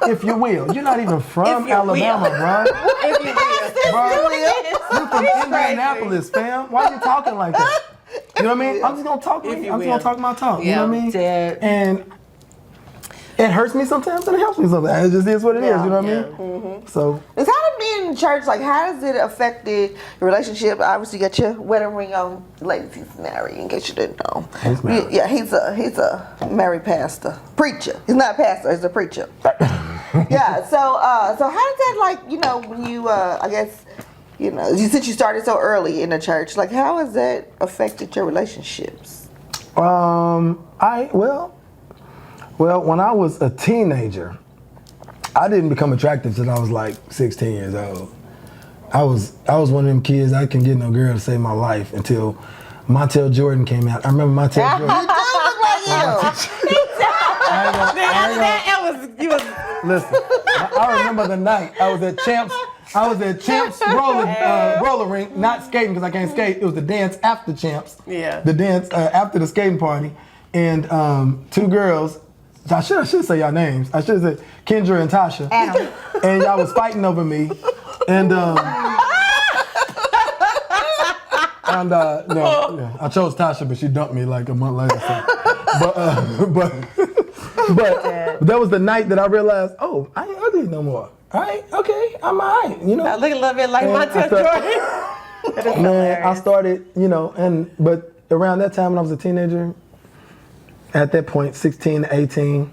D: if you will. You're not even from Alabama, bro.
C: If you will.
D: You're from Indianapolis, fam. Why are you talking like that? You know what I mean? I'm just gonna talk. I'm just gonna talk my talk. You know what I mean? And it hurts me sometimes, and it helps me sometimes. It just is what it is. You know what I mean? Mm-hmm. So
B: it's how to be in church. Like, how has it affected your relationship? Obviously, you got your wedding ring on. Ladies, he's married. In case you didn't know,
D: he's married.
B: Yeah, he's a married pastor, preacher. He's not a pastor. He's a preacher. Yeah. So how does that, like, you know, when you I guess, you know, since you started so early in the church, like, how has that affected your relationships?
D: Well, when I was a teenager, I didn't become attractive till I was like 16 years old. I was one of them kids, I couldn't get no girl to save my life until Montel Jordan came out. I remember Montel Jordan.
B: You do look like you.
D: Listen, I remember the night I was at Champs roller rink, not skating because I can't skate. It was the dance after Champs.
C: Yeah.
D: The dance after the skating party. And 2 girls I should say y'all names. I should say Kendra and Tasha.
A: Adam.
D: And y'all was fighting over me. And no, I chose Tasha, but she dumped me like a month later. So. But that was the night that I realized, oh, I ain't ugly no more. All right, okay, I'm all right, you know.
C: I look a little bit like Montel Jordan.
D: Man, I started, but around that time when I was a teenager, at that point, 16 to 18,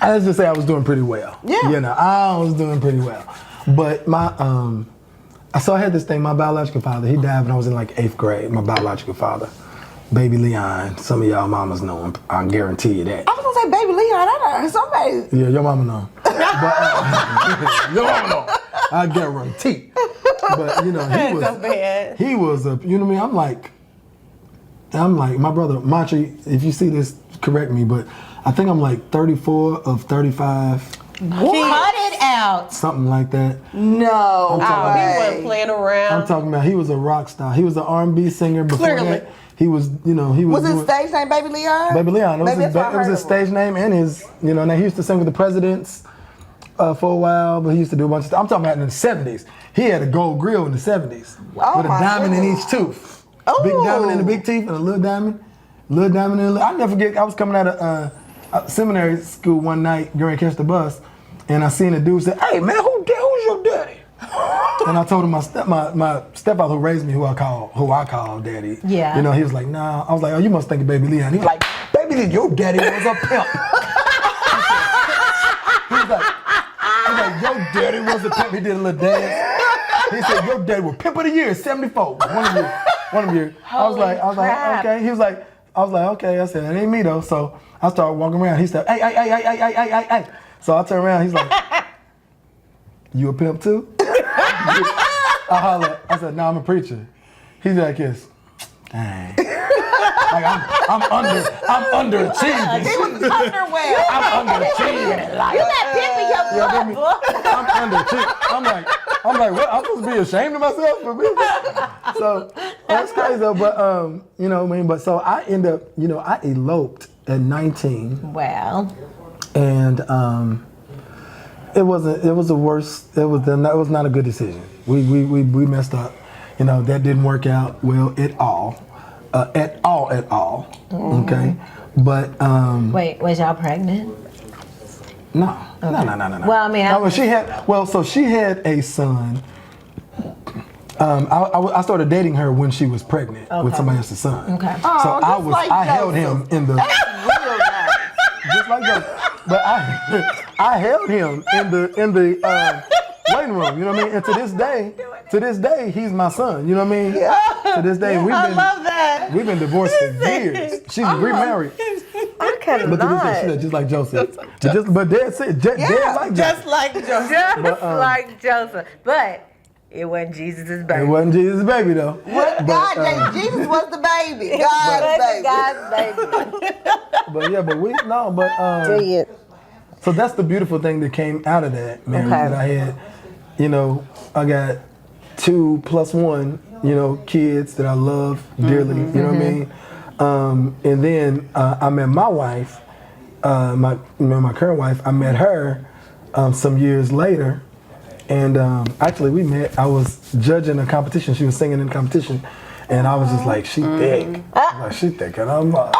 D: let's just say I was doing pretty well.
B: Yeah.
D: I was doing pretty well. But so I had this thing, my biological father, he died when I was in like 8th grade, my biological father. Baby Leon, some of y'all mamas know him, I guarantee you that.
B: I was gonna say Baby Leon, I know somebody.
D: Yeah, your mama know. But, your mama know. I guarantee. But he was a, you know what I mean? I'm like, my brother, Machi, if you see this, correct me, but I think I'm like 34 of 35.
A: Cut it out.
D: Something like that.
B: No.
C: He wasn't playing around.
D: I'm talking about he was a rock star. He was an R&B singer before that. He was, he was.
B: Was his stage name Baby Leon?
D: Baby Leon. It was his stage name and his, now he used to sing with the Presidents for a while, but he used to do a bunch of stuff. I'm talking about in the 70s. He had a gold grill in the 70s with a diamond in each tooth.
B: Oh.
D: Big diamond in the big teeth and a little diamond in the I'll never forget, I was coming out of seminary school one night during Catch the Bus, and I seen a dude say, hey man, who's your daddy? And I told him my stepfather who raised me, who I call daddy.
A: Yeah.
D: He was like, nah. I was like, oh, you must think of Baby Leon. He was like, Baby Leon, your daddy was a pimp. He was like, your daddy was a pimp. He did a little dance. He said, your daddy was pimp of the year, 74. One of you. I was like, okay. He was like, okay. I said, it ain't me though. So I started walking around. He said, hey. So I turned around. He's like, you a pimp too? I hollered. I said, no, I'm a preacher. He's like, yes. Dang. Like I'm underachieving.
B: He was underwhelmed.
D: I'm underachieving in life.
A: You're not pimping your blood, boy.
D: I'm underachieving. I'm like, what? I'm supposed to be ashamed of myself for me? So that's crazy though. But you know what I mean. But so I end up, I eloped at 19.
A: Wow.
D: And it was the worst. It was not a good decision. We messed up. That didn't work out well at all. At all. Mm-hmm. Okay. But
A: wait, was y'all pregnant?
D: No.
A: Okay.
D: No.
A: Well, I mean,
D: she had a son. I started dating her when she was pregnant with somebody else's son.
A: Okay.
D: So I held him in the.
B: That's real nice.
D: Just like Joseph. But I held him in the waiting room. You know what I mean? And to this day, he's my son. You know what I mean?
B: Yeah.
D: To this day,
C: I love that.
D: we've been divorced for years. She's remarried.
B: I cannot.
D: But to this day, she's just like Joseph. But that's it. Dead like
C: Just
D: Joseph.
C: like Joseph.
A: Like Joseph. But it wasn't Jesus' baby.
D: It wasn't Jesus' baby though.
B: What? Jesus was the baby. God's baby.
D: So that's the beautiful thing that came out of that, man. That I had, I got 2 + 1, kids that I love dearly. You know what I mean? And then I met my wife, my current wife. I met her some years later, and actually we met. I was judging a competition. She was singing in a competition, and I was just like, she thick. She thick, and I'm like,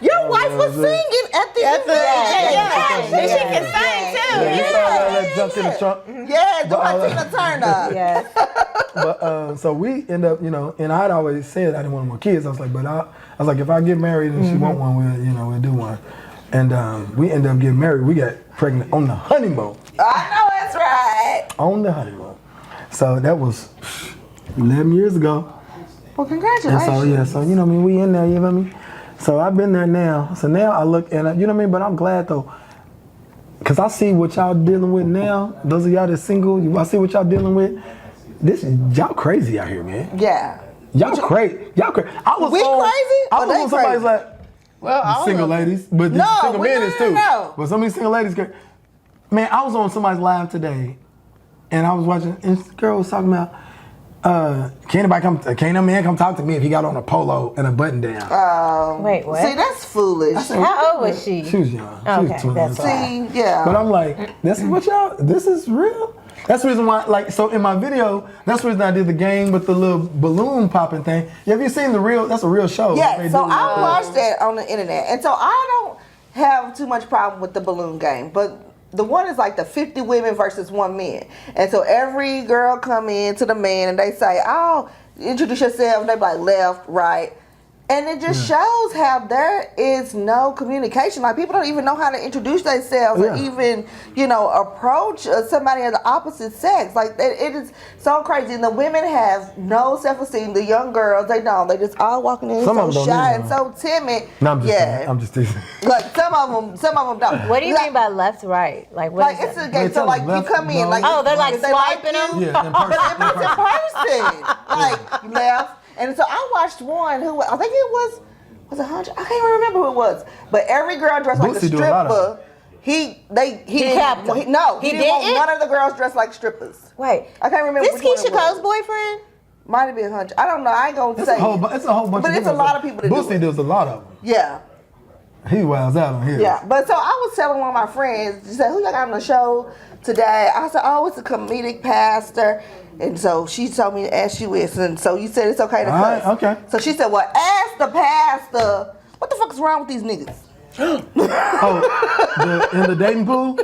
B: Your wife was singing at the event.
C: And she can sing too.
D: you saw that jumped in the trunk.
B: Yeah, do Tina Turner.
A: Yes.
D: But so we end up, and I'd always said I didn't want more kids. I was like, if I get married and she want one, we'll do one. And we ended up getting married. We got pregnant on the honeymoon.
B: I know that's right.
D: On the honeymoon. So that was 11 years ago.
B: Well, congratulations.
D: And so we in there, you know what I mean? So I've been there now. So now I look and you know what I mean? But I'm glad though. Cause I see what y'all dealing with now. Those of y'all that's single, I see what y'all dealing with. Y'all crazy out here, man.
B: Yeah.
D: Y'all crazy.
B: We crazy?
D: I was on somebody's like, well, single ladies, but the single men is too.
B: No.
D: But some of these single ladies, man, I was on somebody's live today, and I was watching, and this girl was talking about, can't no man come talk to me if he got on a polo and a button down.
A: Wait, what?
B: See, that's foolish.
A: How old was she?
D: She was young. She
A: Okay,
D: was 20.
A: that's
B: See, yeah.
D: But I'm like, this is what y'all, this is real? That's the reason why, like, so in my video, that's the reason I did the game with the little balloon popping thing. Have you seen that's a real show.
B: Yeah, so I watched that on the internet. And so I don't have too much problem with the balloon game. But the one is like the 50 women versus 1 man. And so every girl come in to the man and they say, oh, introduce yourself. And they be like left, right. And it just shows how there is no communication. Like, people don't even know how to introduce themselves or even, approach somebody of the opposite sex. Like, it is so crazy. And the women have no self-esteem. The young girls, they don't. They just all walking in so shy and so timid.
D: No, I'm just teasing.
B: Like, some of them don't.
A: What do you mean by left, right? Like, what
B: Like,
A: is
B: it's
A: that?
B: a game. So, like, you come in. Like,
A: they're like
B: if they like
A: swiping them?
B: you,
D: Yeah, in
B: but it's in person. Like, left. And so I watched one who, I think it was 100. I can't even remember who it was. But every girl dressed like a
D: Boosie do a lot of
B: stripper. He didn't
A: capped them.
B: he didn't want
A: didn't?
B: none of the girls dressed like strippers.
A: Wait.
B: I can't remember
A: This
B: which one it
A: Keisha
B: was.
A: Cole's boyfriend?
B: Might have been 100. I don't know. I ain't gonna say.
D: It's a whole bunch
B: but
D: of
B: it's a lot of people that do
D: Boosie
B: it.
D: does a lot of them.
B: Yeah.
D: He wilds out on here.
B: Yeah, but so I was telling one of my friends, she said, who y'all got on the show today? I said, oh, it's a comedic pastor. And so she told me to ask you this. And so you said it's okay to cuss.
D: All right, okay.
B: So she said, well, ask the pastor, what the fuck is wrong with these niggas?
D: In the dating pool?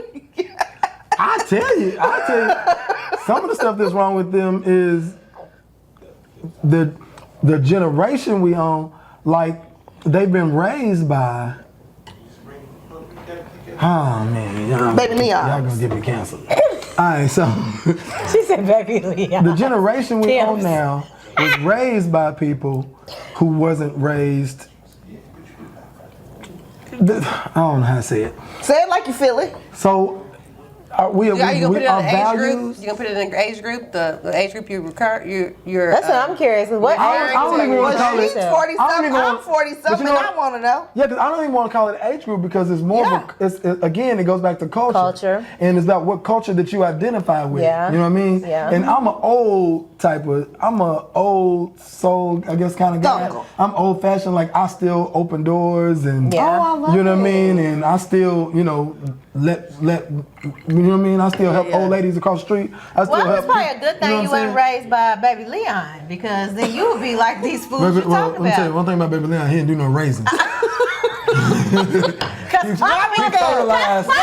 D: I tell you, some of the stuff that's wrong with them is the generation we own, like, they've been raised by, oh man,
B: Baby Leon.
D: y'all gonna get me canceled. All right, so
A: She said, baby Leon.
D: the generation we own
A: Tim's.
D: now was raised by people who wasn't raised. I don't know how to say it.
B: Say it like you feel it.
D: So
C: Are you gonna put it in
D: our
C: the age group?
D: values.
C: You gonna put it in the age group? The age group you're
A: That's what I'm curious. What
D: I don't even want to call it.
B: She's 40
D: I don't
B: something,
D: even
B: I'm
D: want-
B: 40
D: but you
B: something,
D: know
B: I
D: what?
B: want to know.
D: Yeah, because I don't even want to call it age group because it's more again, it goes back to culture.
A: Culture.
D: And it's about what culture that you identify with.
A: Yeah.
D: You know what I mean?
A: Yeah.
D: And I'm an old soul, I guess, kind of guy.
B: Dunkel.
D: I'm old fashioned, like I still open doors and
A: Yeah.
B: Oh, I love
D: you know what I
B: it.
D: mean? And I still, let you know what I mean? I still help old ladies across the street. I still
A: Well,
D: help
A: it's probably a
D: people,
A: good thing
D: know
A: you
D: what I'm
A: weren't raised by baby Leon, because then you would be like these fools
D: saying?
A: you're
D: Well,
A: talking
D: let me tell you
A: about.
D: one thing about Baby Leon, he didn't do no raisins.
A: He
D: fertilized.
B: go.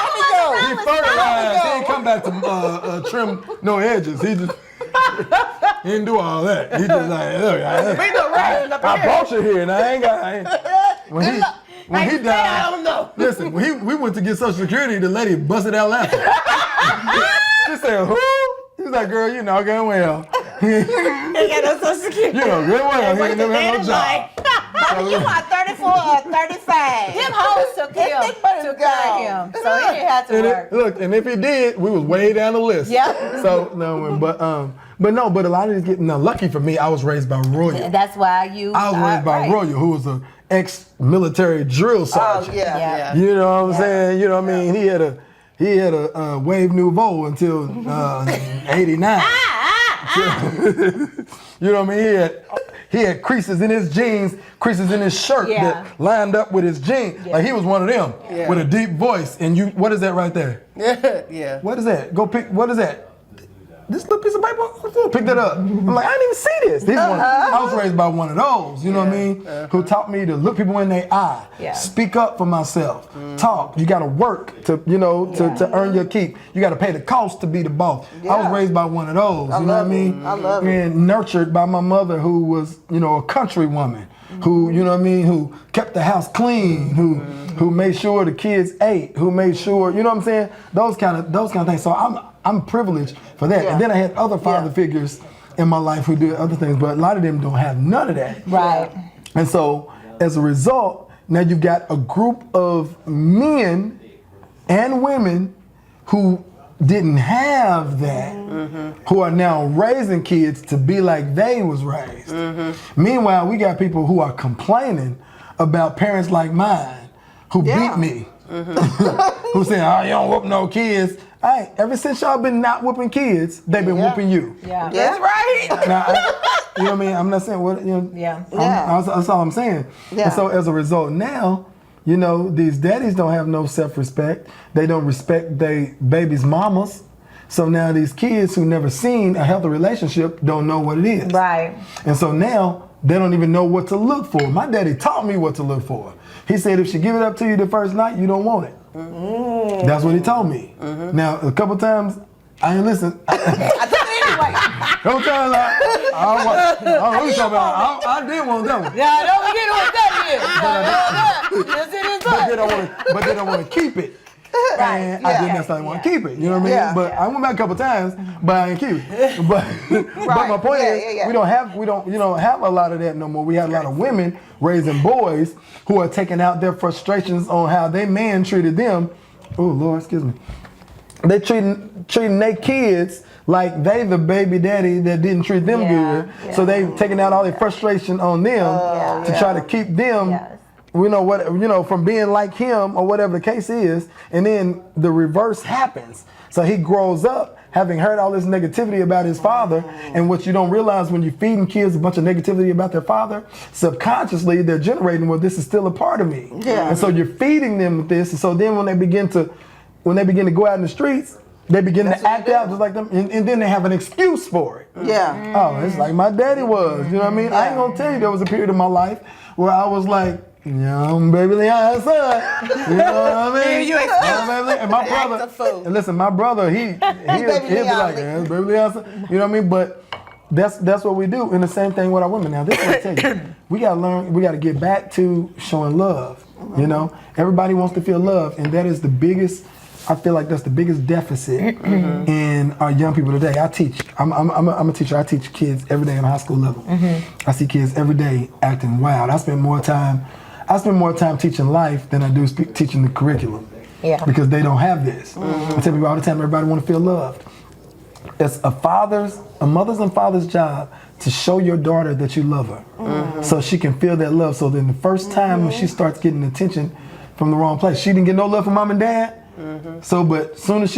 D: He fertilized. He didn't come back to trim no edges. He just he didn't do all that. He just like, look, I brought you here, and I ain't got. When he died,
C: I don't know.
D: listen, when we went to get Social Security, the lady busted out laughing. She said, "Who?" He was like, "Girl, you know good well."
A: They got no Social Security.
D: You know good well he ain't never had no job.
B: You are 34 or 35.
A: Them hoes took care of him, so he didn't have to
D: And
A: work.
D: look, and if he did, we was way down the list.
A: Yeah.
D: So no, but a lot of these get lucky for me. I was raised by Royal.
A: That's why you.
D: I was raised by
A: right.
D: Royal, who was a ex-military drill
B: Oh,
D: sergeant.
B: yeah.
D: You know what I'm saying? You know what I mean? He had a Wave Nouveau until 89. You know what I mean? He had creases in his jeans, creases in his shirt that lined up with his jeans. Like he was one of them with a deep voice. And what is that right there?
C: Yeah.
D: What is that? What is that? This little piece of paper? Pick that up. I'm like, I didn't even see this. I was raised by one of those, you know what I mean? Who taught me to look people in their eye, speak up for myself, talk. You gotta work to earn your keep. You gotta pay the cost to be the boss. I was raised by one of those, you know what I mean?
B: I love it.
D: And nurtured by my mother, who was, a country woman, who, you know what I mean, who kept the house clean, who made sure the kids ate, who made sure, you know what I'm saying? Those kind of things. So I'm privileged for that.
B: Yeah.
D: And then I had other father figures in my life who did other things, but a lot of them don't have none of that.
A: Right.
D: And so as a result, now you've got a group of men and women who didn't have that, who are now raising kids to be like they was raised. Meanwhile, we got people who are complaining about parents like mine who beat me. who saying, "Oh, you don't whoop no kids." Hey, ever since y'all been not whooping kids, they've been whooping you.
A: Yeah.
B: That's right.
D: Now, you know what I mean? I'm not saying what, you know.
A: Yeah.
D: That's all I'm saying.
B: Yeah.
D: And so as a result now, you know, these daddies don't have no self-respect. They don't respect their baby's mamas. So now these kids who never seen a healthy relationship don't know what it is.
A: Right.
D: And so now they don't even know what to look for. My daddy taught me what to look for. He said, if she give it up to you the first night, you don't want it. That's what he told me. Now, a couple times, I ain't listen.
B: I took it anyway.
D: A couple times, I don't know what you talking about. I did want them.
A: Yeah, don't forget what that is. Yes, it is.
D: But they don't want to keep it. And I didn't necessarily want to keep it. You know what I mean?
B: Yeah.
D: But I went back a couple times, but I didn't keep it. But my point is, we don't have a lot of that no more. We have a lot of women raising boys who are taking out their frustrations on how their man treated them. Oh Lord, excuse me. They treating their kids like they the baby daddy that didn't treat them good. Yeah. So they taking out all their frustration on them to try to keep them. Yes. From being like him or whatever the case is, and then the reverse happens. So he grows up having heard all this negativity about his father, and what you don't realize when you're feeding kids a bunch of negativity about their father, subconsciously they're generating, well, this is still a part of me. Yeah. And so you're feeding them with this, and so then when they begin to go out in the streets, they begin to act out just like them, and then they have an excuse for it.
B: Yeah.
D: Oh, it's like my daddy was. You know what I mean? I ain't gonna tell you there was a period of my life where I was like, young baby Leon's son. You know what I mean? And my brother, and listen, my brother, he'll be like, yeah, baby Leon's son. You know what I mean? But that's what we do. And the same thing with our women. Now, this is what I tell you. We gotta learn, we gotta get back to showing love. You know? Everybody wants to feel love, and that is the biggest, I feel like that's the biggest deficit in our young people today. I teach. I'm a teacher. I teach kids every day on a high school level. I see kids every day acting wild. I spend more time teaching life than I do teaching the curriculum. Yeah. Because they don't have this. I tell people all the time, everybody want to feel loved. It's a mother's and father's job to show your daughter that you love her, so she can feel that love. So then the first time when she starts getting attention from the wrong place, she didn't get no love from mom and dad. So, but soon as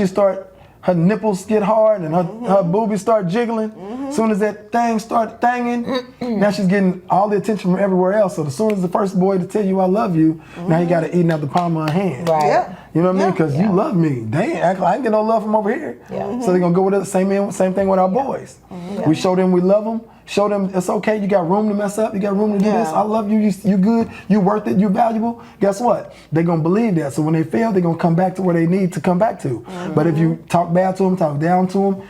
D: her nipples get hard and her boobies start jiggling, soon as that thing start thanging, now she's getting all the attention from everywhere else. So as soon as the first boy to tell you I love you, now you got to eat out the palm of her hand.
A: Right. Yeah.
D: You know what I mean? Because you love me. They ain't act like I ain't get no love from over here. Yeah. So they're gonna go with the same thing with our boys. We show them we love them. Show them it's okay. You got room to mess up. You got room to do this. I love you. You good. You worth it. You valuable. Guess what? They're gonna believe that. So when they fail, they're gonna come back to where they need to come back to. But if you talk bad to them, talk down to them,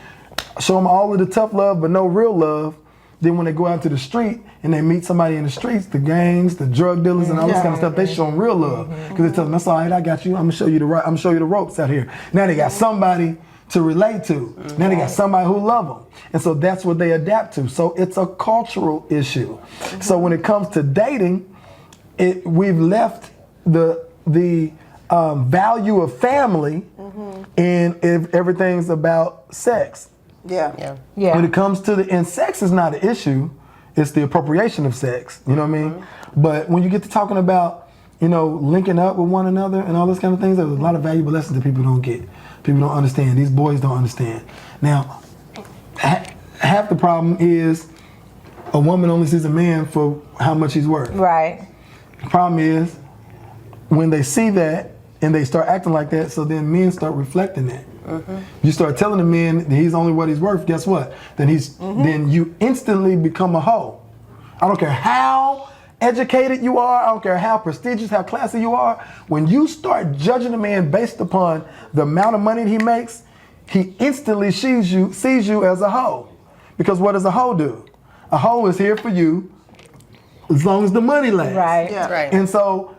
D: show them all of the tough love but no real love, then when they go out to the street and they meet somebody in the streets, the gangs, the drug dealers, and all this kind of stuff, they show them real love because they tell them, "That's all right. I got you. I'm gonna show you the ropes out here." Now they got somebody to relate to. Now they got somebody who love them. And so that's what they adapt to. So it's a cultural issue. So when it comes to dating, we've left the value of family and everything's about sex.
B: Yeah.
D: When it comes to and sex is not an issue, it's the appropriation of sex. You know what I mean? But when you get to talking about, linking up with one another and all those kind of things, there's a lot of valuable lessons that people don't get. People don't understand. These boys don't understand. Now, half the problem is a woman only sees a man for how much he's worth.
A: Right.
D: The problem is when they see that and they start acting like that, so then men start reflecting that. You start telling the men that he's only what he's worth, guess what? Then you instantly become a hoe. I don't care how educated you are, I don't care how prestigious, how classy you are, when you start judging a man based upon the amount of money he makes, he instantly sees you as a hoe. Because what does a hoe do? A hoe is here for you as long as the money lasts.
A: Right.
B: Yeah.
C: Right.
D: And so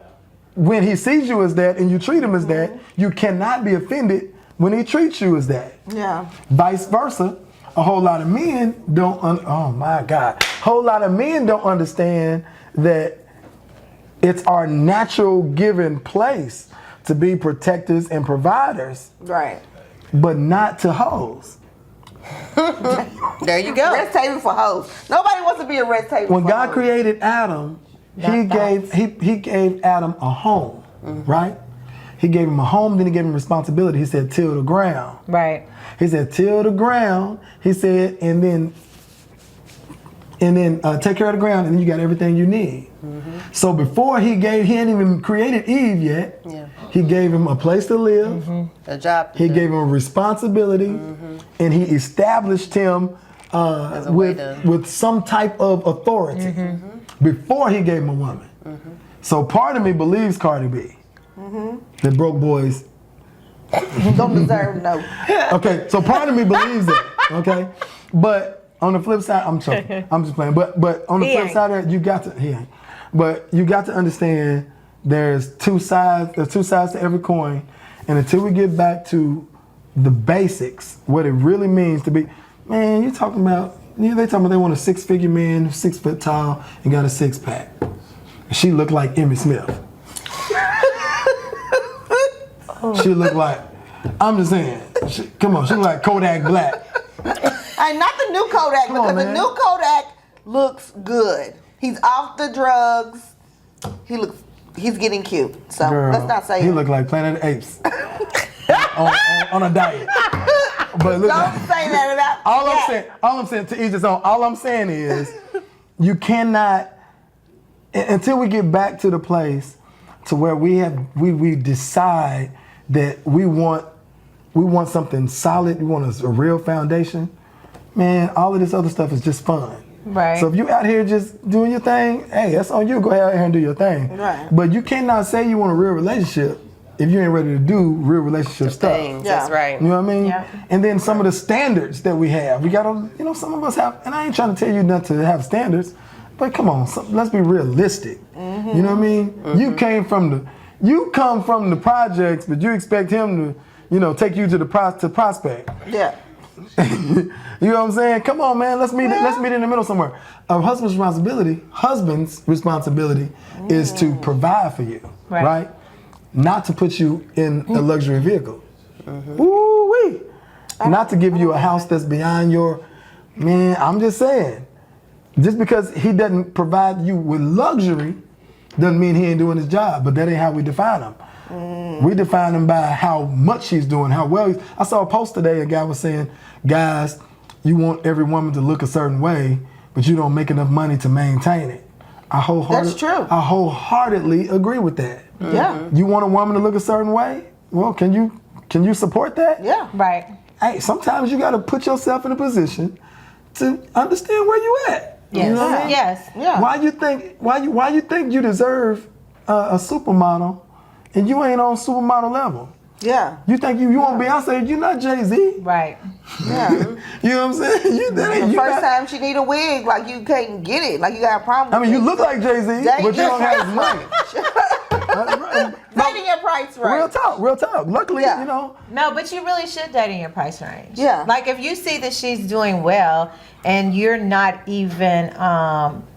D: when he sees you as that and you treat him as that, you cannot be offended when he treats you as that.
B: Yeah.
D: Vice versa, a whole lot of men don't understand that it's our natural given place to be protectors and providers.
B: Right.
D: But not to hoes.
C: There you go.
B: Rest table for hoes. Nobody wants to be a rest table
D: When
B: for
D: God
B: hoes.
D: created Adam, he gave Adam a home, right? He gave him a home, then he gave him responsibility. He said, till the ground.
A: Right.
D: He said, till the ground. He said, and then take care of the ground, and then you got everything you need. So before he hadn't even created Eve yet. Yeah. He gave him a place to live,
C: a job.
D: He gave him a responsibility, and he established him with some type of authority before he gave him a woman. So part of me believes Cardi B. That broke boys
B: don't deserve no.
D: Okay, so part of me believes it. Okay, but on the flip side, I'm joking. I'm just playing. But on the flip side of that, you got to understand there's two sides. There's two sides to every coin, and until we get back to the basics, what it really means to be, man, they talking about they want a 6-figure man, 6 foot tall, and got a 6-pack. She looked like Emmitt Smith. She looked like, I'm just saying, she looked like Kodak Black.
B: And not the new Kodak, because the new Kodak looks good. He's off the drugs. He's getting cute. So let's not say
D: he looked like Planet of the Apes on a diet. But look,
B: don't say that about
D: all I'm saying to each his own. All I'm saying is you cannot until we get back to the place to where we decide that we want something solid, we want a real foundation. Man, all of this other stuff is just fun.
A: Right.
D: So if you out here just doing your thing, hey, that's on you. Go out here and do your thing.
B: Right.
D: But you cannot say you want a real relationship if you ain't ready to do real relationship stuff.
C: That's right.
D: You know what I mean?
A: Yeah.
D: And then some of the standards that we have. We gotta, some of us have, and I ain't trying to tell you not to have standards, but come on, let's be realistic. You know what I mean? You come from the projects, but you expect him to, take you to Prospect.
B: Yeah.
D: You know what I'm saying? Come on, man. Let's meet in the middle somewhere. A husband's responsibility is to provide for you, right? Not to put you in a luxury vehicle. Woo-wee. Not to give you a house that's beyond your, man, I'm just saying. Just because he doesn't provide you with luxury doesn't mean he ain't doing his job, but that ain't how we define him. We define him by how much he's doing, how well he's. I saw a post today, a guy was saying, guys, you want every woman to look a certain way, but you don't make enough money to maintain it.
B: That's true.
D: I wholeheartedly agree with that.
B: Yeah.
D: You want a woman to look a certain way? Well, can you support that?
B: Yeah.
A: Right.
D: Hey, sometimes you got to put yourself in a position to understand where you at.
A: Yes.
D: You know what I mean?
A: Yes.
B: Yeah.
D: Why you think you deserve a supermodel and you ain't on supermodel level?
B: Yeah.
D: You think you want Beyonce? You not Jay-Z.
A: Right.
B: Yeah.
D: You know what I'm saying?
B: The first time she need a wig, like you can't get it, like you got a problem.
D: I mean, you look like Jay-Z, but you don't have his money.
B: Dating your price range.
D: Real talk. Luckily,
A: No, but you really should date in your price range.
B: Yeah.
A: Like if you see that she's doing well and you're not even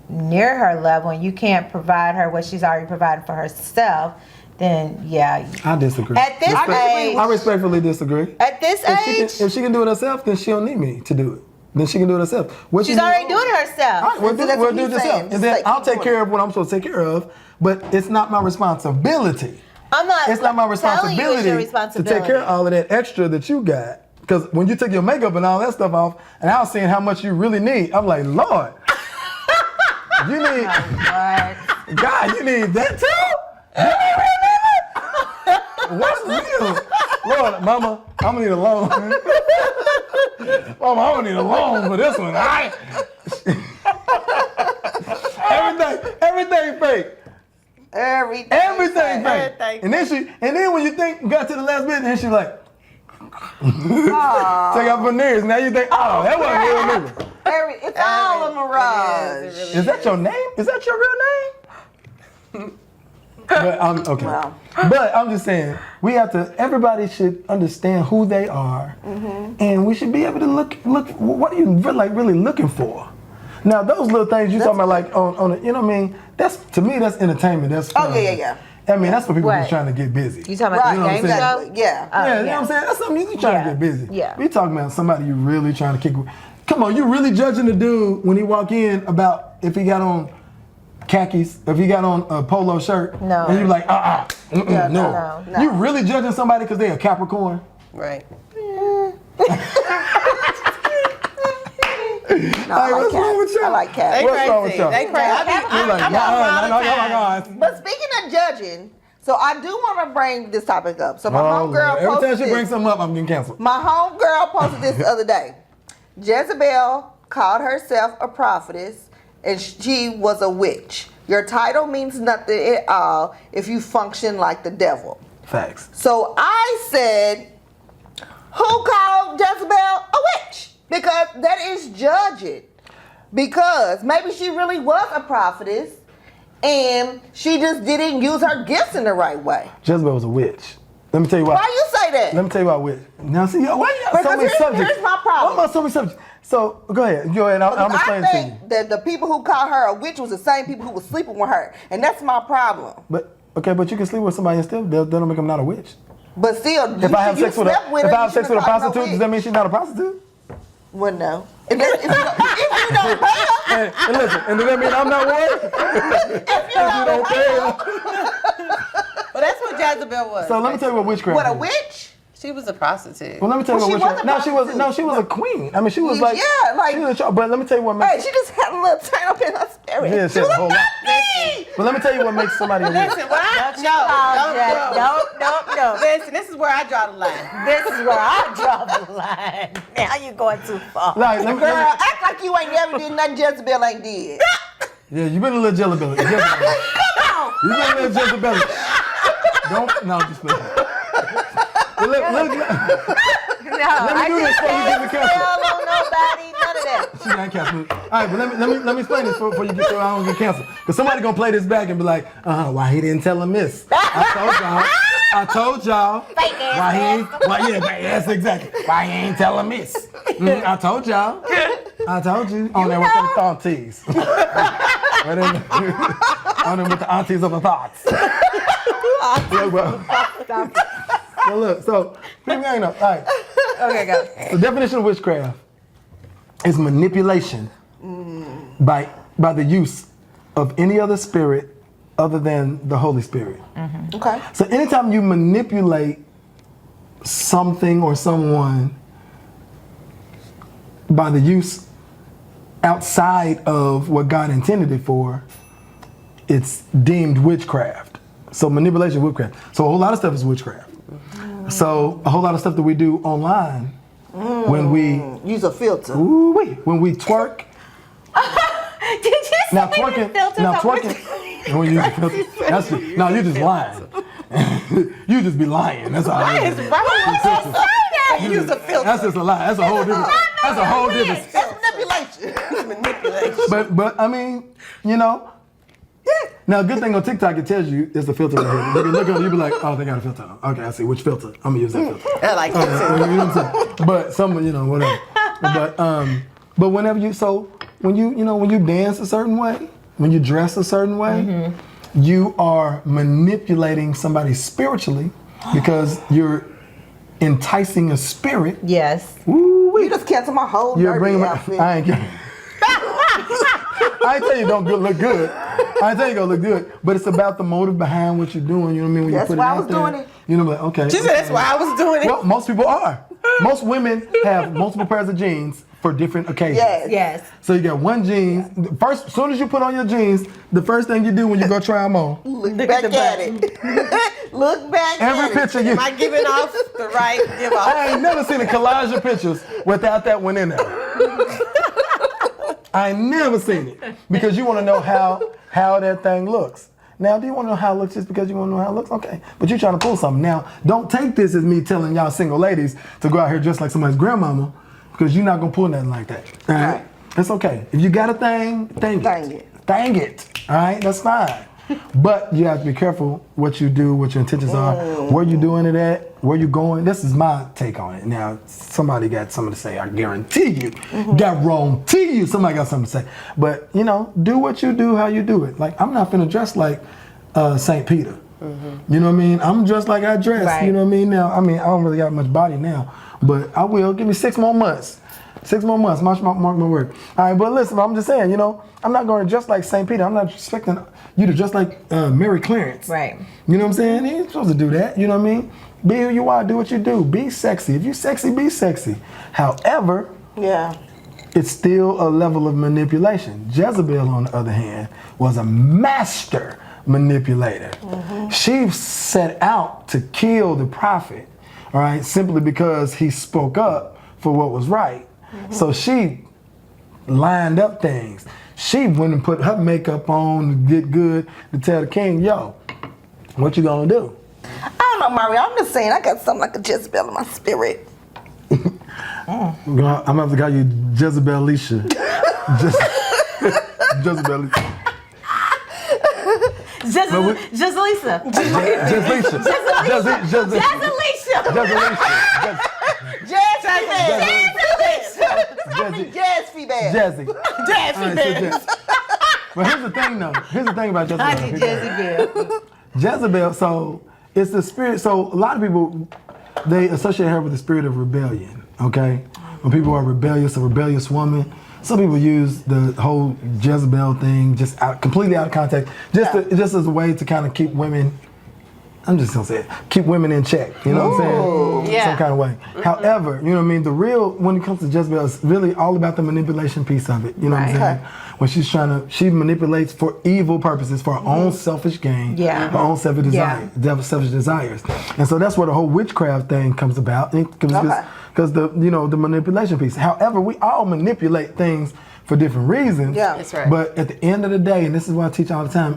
A: near her level and you can't provide her what she's already provided for herself, then
D: I disagree.
A: At this age,
D: I respectfully disagree.
A: At this age,
D: if she can do it herself, then she don't need me to do it. Then she can do it herself.
A: she's already doing it herself.
D: All right, we'll do it yourself. And then I'll take care of what I'm supposed to take care of, but it's not my responsibility.
A: It's
D: not my responsibility to take care of all of that extra that you got. Because when you took your makeup and all that stuff off, and I was seeing how much you really need, I'm like, Lord, you need, God, you need that too? What's real? Lord, Mama, I'm gonna need a loan. Mama, I'm gonna need a loan for this one, all right? Everything fake. Everything fake. And then when you got to the last bit, and she's like, take out veneers. Now you think, that wasn't real nigga.
B: It's all a mirage.
D: Is that your name? Is that your real name? But okay.
B: Wow.
D: But I'm just saying, everybody should understand who they are, and we should be able to look. What are you really looking for? Now, those little things you talking about, like on you know what I mean? To me, that's entertainment. That's fun.
B: Yeah.
D: I mean, that's for people who's trying to get busy.
A: You talking about the game show?
B: Yeah.
D: You know what I'm saying? That's something you trying to get busy.
A: Yeah.
D: We talking about somebody you really trying to kick with. Come on, you really judging the dude when he walk in about if he got on khakis, if he got on a polo shirt,
A: No.
D: and you're like, no.
A: no.
D: You really judging somebody because they're a Capricorn?
C: Right.
B: No, I like
D: what's wrong with
B: cats.
D: y'all?
B: I like cats.
C: They
D: What's
C: crazy.
D: wrong with y'all?
C: They crazy.
D: You're like,
C: I'm on all the time.
B: But speaking of judging, so I do want to bring this topic up. So my homegirl
D: Every time
B: posted
D: she
B: this.
D: brings something up, I'm getting canceled.
B: My homegirl posted this the other day. Jezebel called herself a prophetess and she was a witch. Your title means nothing at all if you function like the devil.
D: Facts.
B: So I said, who called Jezebel a witch? Because that is judging. Because maybe she really was a prophetess and she just didn't use her gifts in the right way.
D: Jezebel was a witch. Let me tell you why.
B: Why you say that?
D: Let me tell you why witch. Now see, why you got so
B: Because
D: many subjects?
B: here's my problem.
D: Why am I so many subjects? So go ahead. I'm explaining
B: I
D: to you.
B: think that the people who called her a witch was the same people who was sleeping with her. And that's my problem.
D: But okay, but you can sleep with somebody and still that don't make them not a witch.
B: But still,
D: If I have sex with a prostitute, does that
B: mean?
D: mean she's not a prostitute?
B: Well, no. If you don't pay her,
D: And listen, and does that mean I'm not one?
B: if you don't pay her.
C: But that's what Jezebel was.
D: So let me tell you what witchcraft
B: What, a
D: is.
B: witch?
C: She was a prostitute.
D: Well, let me tell you
B: Well,
D: what
B: she
D: witchcraft.
B: was a
D: No, she was a queen. I mean, she was like
B: Yeah, like-
D: she was but let me tell you what makes
B: Hey, she just had a little turn up in her spirit.
D: Yeah, she
B: She
D: had a
B: was
D: whole
B: like,
D: lot.
B: "That's me!"
D: But let me tell you what makes somebody a witch.
C: Listen, what I
A: No.
C: Listen, this is where I draw the line.
A: This is where I draw the line. Now you're going too far.
D: Like, let me,
B: Girl, act like you ain't never did nothing Jezebel ain't did.
D: yeah, you been a little Jezebel. You been a little Jezebel. Don't, no, just playing. Well, let me do this before you get me canceled.
A: Tell nobody, none of that.
D: She got canceled. All right, but let me explain this before you get so I don't get canceled. Because somebody gonna play this back and be like, why he didn't tell him this? I told y'all. Why he ain't? Yes, exactly. Why he ain't telling this? I told y'all. I told you. On there with them Thaunties. On there with the aunties of the thoughts. Yeah, well, look, so people ain't know. All right.
A: Okay, go.
D: The definition of witchcraft is manipulation by the use of any other spirit other than the Holy Spirit.
B: Okay.
D: So anytime you manipulate something or someone by the use outside of what God intended it for, it's deemed witchcraft. So manipulation, witchcraft. So a whole lot of stuff is witchcraft. So a whole lot of stuff that we do online when we
B: Use a filter.
D: when we twerk.
A: Did you say
D: Now
A: the
D: twerking.
A: filters
D: Now
A: are
D: twerking. When you use a filter, that's no, you just lying. You just be lying. That's all.
C: Why is
D: You use a filter. That's just a lie. That's a whole different. That's a whole different.
B: That's manipulation.
C: manipulation?
D: But I mean, you know. Now, good thing on TikTok, it tells you it's a filter right here. You can look at it, you be like, oh, they got a filter on. Okay, I see. Which filter? I'm going to use that filter.
C: I like that.
D: You know what I'm saying? But some, whatever. But whenever when you dance a certain way, when you dress a certain way, you are manipulating somebody spiritually because you're enticing a spirit.
A: Yes.
B: You just canceled my whole
D: You're
B: dirty
D: bringing
B: outfit.
D: I ain't I ain't tell you don't look good. I ain't tell you don't look good. But it's about the motive behind what you're doing. You know what I mean? When
B: That's
D: you put
B: why
D: it
B: I
D: out
B: was
D: there,
B: doing it.
D: You know, like, okay.
C: She said that's why I was doing it.
D: Well, most people are. Most women have multiple pairs of jeans for different occasions.
B: Yes.
A: Yes.
D: So you got one jeans. First, as soon as you put on your jeans, the first thing you do when you go try them on,
B: Look back at it. Look back at
D: every
B: it.
D: picture you.
C: Am I giving off the right give off?
D: I ain't never seen a collage of pictures without that one in there. I ain't never seen it because you want to know how that thing looks. Now, do you want to know how it looks just because you want to know how it looks? Okay. But you're trying to pull something. Now, don't take this as me telling y'all single ladies to go out here just like somebody's grandmama because you're not going to pull nothing like that. All right? It's okay. If you got a thing, thang it. Thang it. All right? That's fine. But you have to be careful what you do, what your intentions are, where you doing it at, where you going. This is my take on it. Now, somebody got something to say. I guarantee you. Guarantee you somebody got something to say. But, do what you do, how you do it. Like, I'm not finna dress like St. Peter. You know what I mean? I'm dressed like I dress.
A: Right.
D: You know what I mean? Now, I don't really got much body now. But I will. Give me 6 more months. 6 more months. Mark my word. All right, but listen, I'm just saying, I'm not going to dress like St. Peter. I'm not expecting you to dress like Mary Clarence.
A: Right.
D: You know what I'm saying? You ain't supposed to do that. You know what I mean? Be who you are. Do what you do. Be sexy. If you sexy, be sexy. However,
B: Yeah.
D: it's still a level of manipulation. Jezebel, on the other hand, was a master manipulator. She set out to kill the prophet, all right, simply because he spoke up for what was right. So she lined up things. She went and put her makeup on to get good to tell the king, yo, what you gonna do?
B: I don't know, Mario. I'm just saying, I got something like a Jezebel in my spirit.
D: I'm gonna have to call you Jezebel Alicia. Jezebel Alicia.
A: Just Lisa.
D: Just Alicia.
B: Jazz female.
D: Jazzy.
B: Jazz female.
D: But here's the thing though. Here's the thing about Jezebel.
A: Auntie Jezebel.
D: Jezebel, so it's the spirit. So a lot of people, they associate her with the spirit of rebellion, okay? When people are rebellious, a rebellious woman, some people use the whole Jezebel thing just completely out of context, just as a way to kind of keep women, I'm just gonna say it, keep women in check, you know what I'm saying?
C: Yeah.
D: Some kind of way. However, you know what I mean, the real, when it comes to Jezebel, it's really all about the manipulation piece of it, you know what I'm saying? When she manipulates for evil purposes, for her own selfish gain, her own selfish desires. And so that's where the whole witchcraft thing comes about, because the manipulation piece. However, we all manipulate things for different reasons.
B: Yeah.
C: That's right.
D: But at the end of the day, and this is what I teach all the time,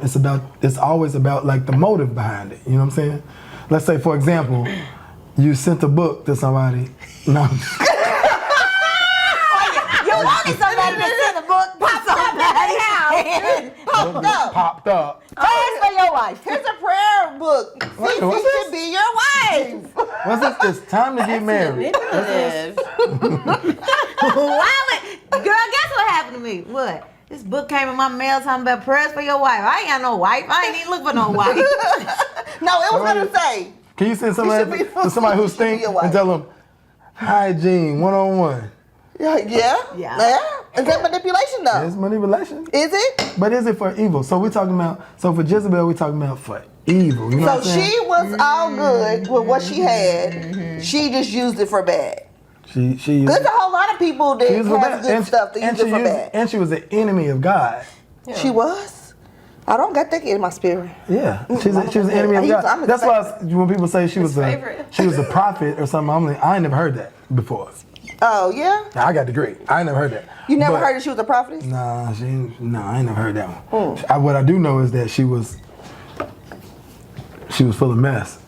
D: it's always about like the motive behind it. You know what I'm saying? Let's say, for example, you sent a book to somebody. No.
A: You wanted somebody to send a book to somebody else.
D: Popped up.
A: Prayers for your wife.
B: Here's a prayer book.
D: What's
B: She
D: this?
B: should be your wife.
D: What's this? It's time to get married.
C: Manipulative.
A: Girl, guess what happened to me? What? This book came in my mail talking about prayers for your wife. I ain't got no wife. I ain't even look for no wife.
B: No, it was gonna say.
D: Can you send somebody to somebody who stinks and tell them, hygiene, one-on-one?
B: Yeah. Is that manipulation though?
D: It's manipulation.
B: Is it?
D: But is it for evil? So we're talking about, for Jezebel, we're talking about for evil. You know what I'm
B: So
D: saying?
B: she was all good with what she had. She just used it for bad.
D: She
B: There's a whole lot of people that
D: used it for
B: have
D: bad.
B: good stuff that use it for bad.
D: And she was an enemy of God.
B: She was? I don't got that in my spirit.
D: Yeah, she was an enemy of God.
B: I'm
D: That's why when people say she was
C: favorite.
D: a prophet or something, I'm like, I ain't never heard that before.
B: Oh, yeah?
D: I got the degree. I ain't never heard that.
B: You never
D: But-
B: heard that she was a prophetess?
D: Nah, I ain't never heard that one. What I do know is that she was full of mess.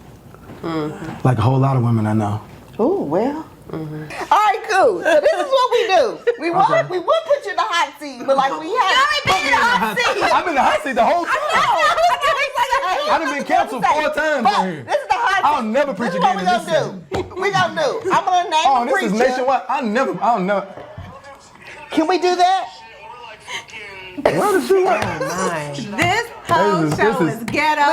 D: Like a whole lot of women I know.
B: Oh, well. All right, cool. So this is what we do. We would put you in the hot seat, but like we have.
D: I'm in the hot seat the whole time. I done been canceled 4 times
B: But
D: on here.
B: this is the hot seat.
D: I'll never preach
B: This is what
D: again
B: we
D: in this
B: gonna do. We gonna do. I'm gonna name
D: Oh,
B: a
D: this
B: preacher.
D: is nationwide. I don't know.
B: Can we do that?
D: What is she like?
A: This whole
D: This
A: show
D: is-
A: is ghetto.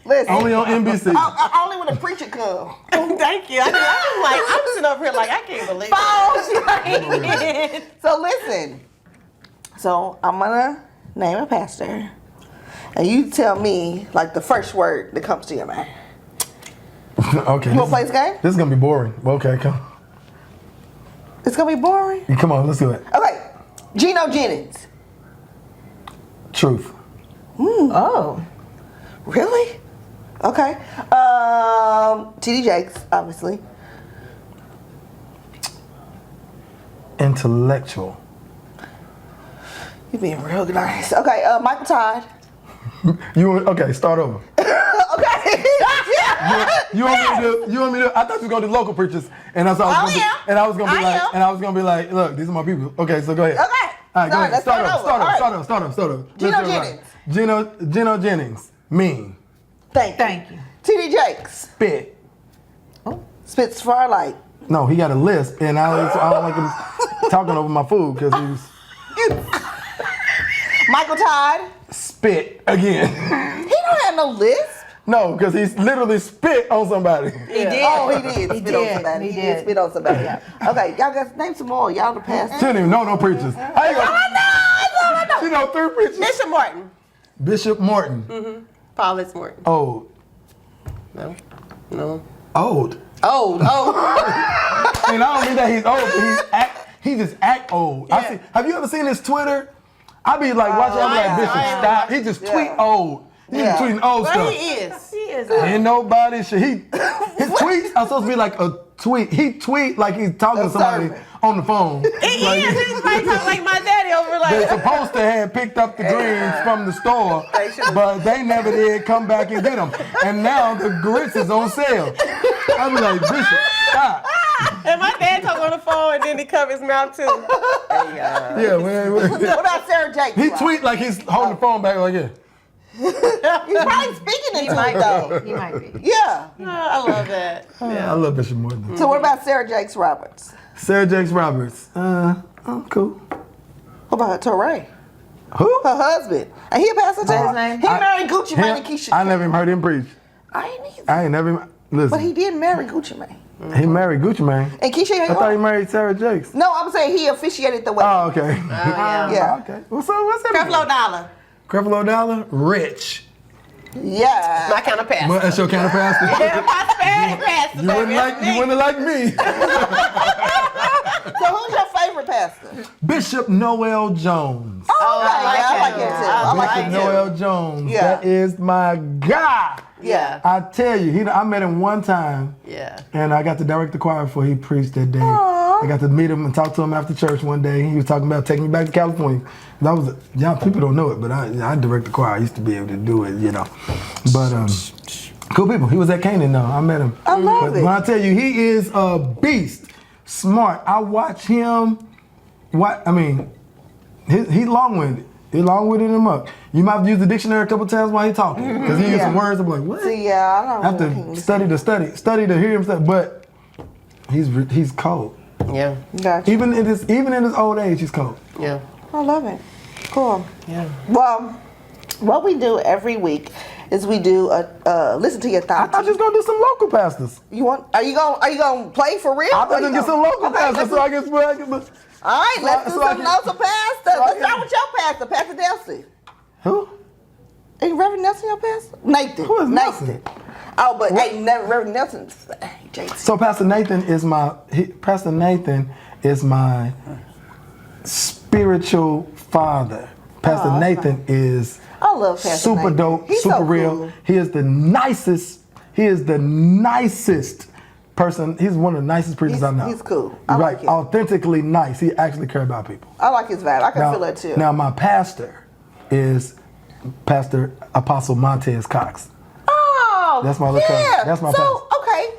B: Listen.
D: Only on NBC.
B: Only when a preacher comes.
C: Thank you. I'm sitting up here like I can't believe it.
B: So listen. So I'm gonna name a pastor, and you tell me like the first word that comes to your mind.
D: Okay.
B: You wanna play this game?
D: This is gonna be boring. Okay, come.
B: It's gonna be boring.
D: Come on, let's do it.
B: Okay. Geno Jennings.
D: Truth.
A: Oh.
B: Really? Okay. TDJakes, obviously.
D: Intellectual.
B: You're being real nice. Okay, Michael Todd.
D: Okay, start over.
B: Okay.
D: You want me to I thought you was gonna do local preachers, and I was gonna be like, look, these are my people. Okay, so go ahead.
B: Okay.
D: All right, go ahead.
B: Let's
D: Start over.
B: Geno Jennings.
D: Geno Jennings. Mean.
B: Thank you. TDJakes.
D: Spit.
B: Spits for our light.
D: No, he got a lisp, and I don't like him talking over my food because he's
B: Michael Todd.
D: spit again.
B: He don't have no lisp.
D: No, because he literally spit on somebody.
C: He did.
B: Oh, he did. Spit on
A: did.
B: somebody.
A: He
B: He
A: did.
B: did spit on somebody. Okay, y'all got name some more. Y'all the past.
D: She didn't even know no preachers. How you gonna? She know 3 preachers.
C: Bishop Morton.
D: Bishop Morton.
C: Paulus Morton.
D: Old.
C: No.
D: Old.
C: Oh.
D: And I don't mean that he's old, but he just act old. I see. Have you ever seen his Twitter? I be like watching. I'm like, Bishop, stop. He just tweet old. He
B: Yeah.
D: just tweeting old
C: But
D: stuff.
C: he is.
A: He is.
D: Ain't nobody should. His tweets are supposed to be like a tweet. He tweet like he's talking to somebody
B: sermon.
D: on the phone.
C: He
D: Like,
C: is. He's like talking like my daddy over
D: they're
C: like.
D: supposed to have picked up the greens from the store, but they never did come back and get them. And now the grits is on sale. I be like, Bishop, stop.
C: And my dad talk on the phone and then he cover his mouth too.
D: Yeah, man.
B: What about Sarah Jakes?
D: He tweet like he's holding the phone back like, yeah.
B: He's probably speaking into it though.
A: He might be.
B: Yeah.
C: I love that.
D: I love Bishop Morton.
B: So what about Sarah Jakes Roberts?
D: Sarah Jakes Roberts. Cool.
B: What about Torrey?
D: Who?
B: Her husband. And he a pastor too?
A: his name?
B: He married Gucci Mane and
D: Him-
B: Keisha.
D: I never even heard him preach.
B: I ain't either.
D: I ain't never even, listen.
B: But he did marry Gucci Mane.
D: He married Gucci Mane.
B: And Keisha ain't
D: I thought he married Sarah Jakes.
B: No, I'm saying he officiated the wedding.
D: Oh, okay.
B: Yeah.
D: Okay. What's that?
C: Creflo Dollar.
D: Creflo Dollar? Rich.
B: Yeah.
C: My kind of pastor.
D: Well, that's your kind of pastor?
C: Yeah, my Spanish pastor.
D: You wouldn't like me.
B: So who's your favorite pastor?
D: Bishop NoelJones.
B: Oh,
C: I like
B: I like
C: him.
B: him too. I like
D: Bishop
B: him too.
D: NoelJones.
B: Yeah.
D: That is my guy.
B: Yeah.
D: I tell you, I met him one time.
C: Yeah.
D: And I got to direct the choir before he preached that day. I got to meet him and talk to him after church one day. He was talking about taking me back to California. That was, y'all people don't know it, but I direct the choir. I used to be able to do it, you know. But cool people. He was at Canaan though. I met him.
B: I love
D: But
B: it.
D: when I tell you, he is a beast. Smart. I watch him. He's long-winded. He's long-winded him up. You might have to use the dictionary a couple times while he's talking. Because he used some words, I'm like, what?
B: See, yeah, I
D: I have
B: don't
D: to study to hear him study, but he's cold.
C: Yeah.
B: Gotcha.
D: Even in his old age, he's cold.
C: Yeah.
B: I love it. Cool.
C: Yeah.
B: Well, what we do every week is we do a listen to your
D: I
B: thoughts.
D: thought you was gonna do some local pastors.
B: Are you gonna play for real?
D: I thought you get some local
B: Okay,
D: pastors so I can.
B: All right, let's do
D: so I
B: some
D: can-
B: local pastors.
D: so I
B: Let's
D: can-
B: start with your pastor, Pastor Delcy.
D: Who?
B: Ain't Reverend Nelson your pastor? Nathan.
D: Who is Nelson?
B: Oh, but ain't never Reverend Nelson. Hey, Jason.
D: So Pastor Nathan is my spiritual father. Pastor Nathan is
B: I love Pastor
D: super
B: Nathan.
D: dope,
B: He's
D: super
B: so
D: real.
B: cool.
D: He is the nicest person. He's one of the nicest preachers I know.
B: He's cool. I
D: right,
B: like him.
D: authentically nice. He actually cares about people.
B: I like his vibe. I can feel it too.
D: Now my pastor is Pastor Apostle Montez Cox.
B: Oh,
D: That's my little cousin. That's my
B: so,
D: pastor.
B: okay.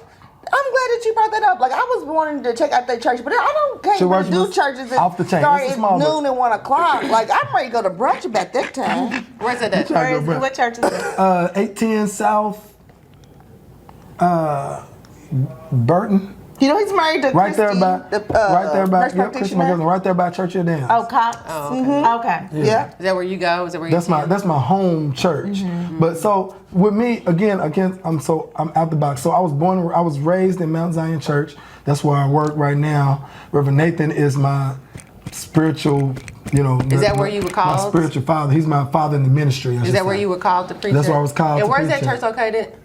B: I'm glad that you brought that up. Like, I was wanting to check out that church, but I can't
D: She
B: even
D: works
B: do
D: with-
B: churches that
D: off the chain.
B: start
D: It's a
B: at
D: small
B: noon and 1 o'clock. Like, I'm ready to go to brunch about that time.
C: Where's it at?
D: Try to go back.
A: What church is this?
D: 810 South Burton.
B: You know, he's married to
D: Right there
B: Christy,
D: by
B: the,
D: right there by
B: nurse
D: Chris
B: practitioner.
D: McGovern, right there by Church of Dance.
A: Oh, Cox.
C: Oh, okay.
A: Okay.
B: Yeah.
C: Is that where you go? Is that where you
D: That's my home church. But so with me again, I'm out the box. So I was raised in Mount Zion Church. That's where I work right now. Reverend Nathan is my spiritual,
C: Is that where you were
D: My
C: called?
D: spiritual father. He's my father in the ministry.
C: Is that where you were called to preach?
D: That's
C: at?
D: where I was called
C: And
D: to
C: where's that
D: preach
C: church
D: at.
C: located?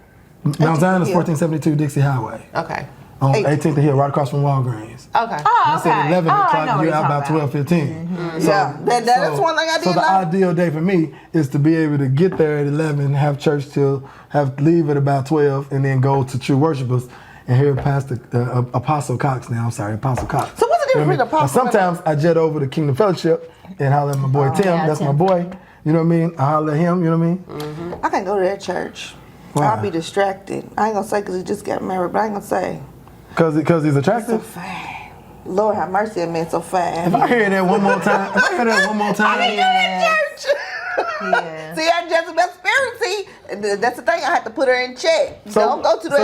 D: Mount Zion is
B: Hill.
D: 1472 Dixie Highway
C: Okay.
D: on
B: 18th.
D: 18th Hill, right across from Walgreens.
C: Okay.
A: Oh,
D: That's
A: okay.
D: at 11
A: I know
D: o'clock.
A: what
D: You're
A: you're
D: out by
A: talking about.
D: 12:15.
B: Yeah. That's one thing I
D: So
B: did
D: the
B: like.
D: ideal day for me is to be able to get there at 11, have church leave at about 12, and then go to True Worshipers and hear Pastor Apostle Cox. Now I'm sorry, Apostle Cox.
B: So what's the difference between Apostle
D: Now, sometimes I jet over to Kingdom Fellowship and holler at my boy Tim.
A: yeah,
D: That's
A: Tim.
D: my boy. You know what I mean? I holler at him. You know what I mean?
B: I can't go to that church.
D: Why?
B: I'll be distracted. I ain't gonna say because he just got married, but I ain't gonna say.
D: Because he's
B: So
D: attractive.
B: fine. Lord have mercy, that man so fine.
D: If I hear that one more time,
B: Yeah. Church.
A: Yeah.
B: See, that Jezebel spirit, see, that's the thing. I have to put her in check. Don't go to the.
D: So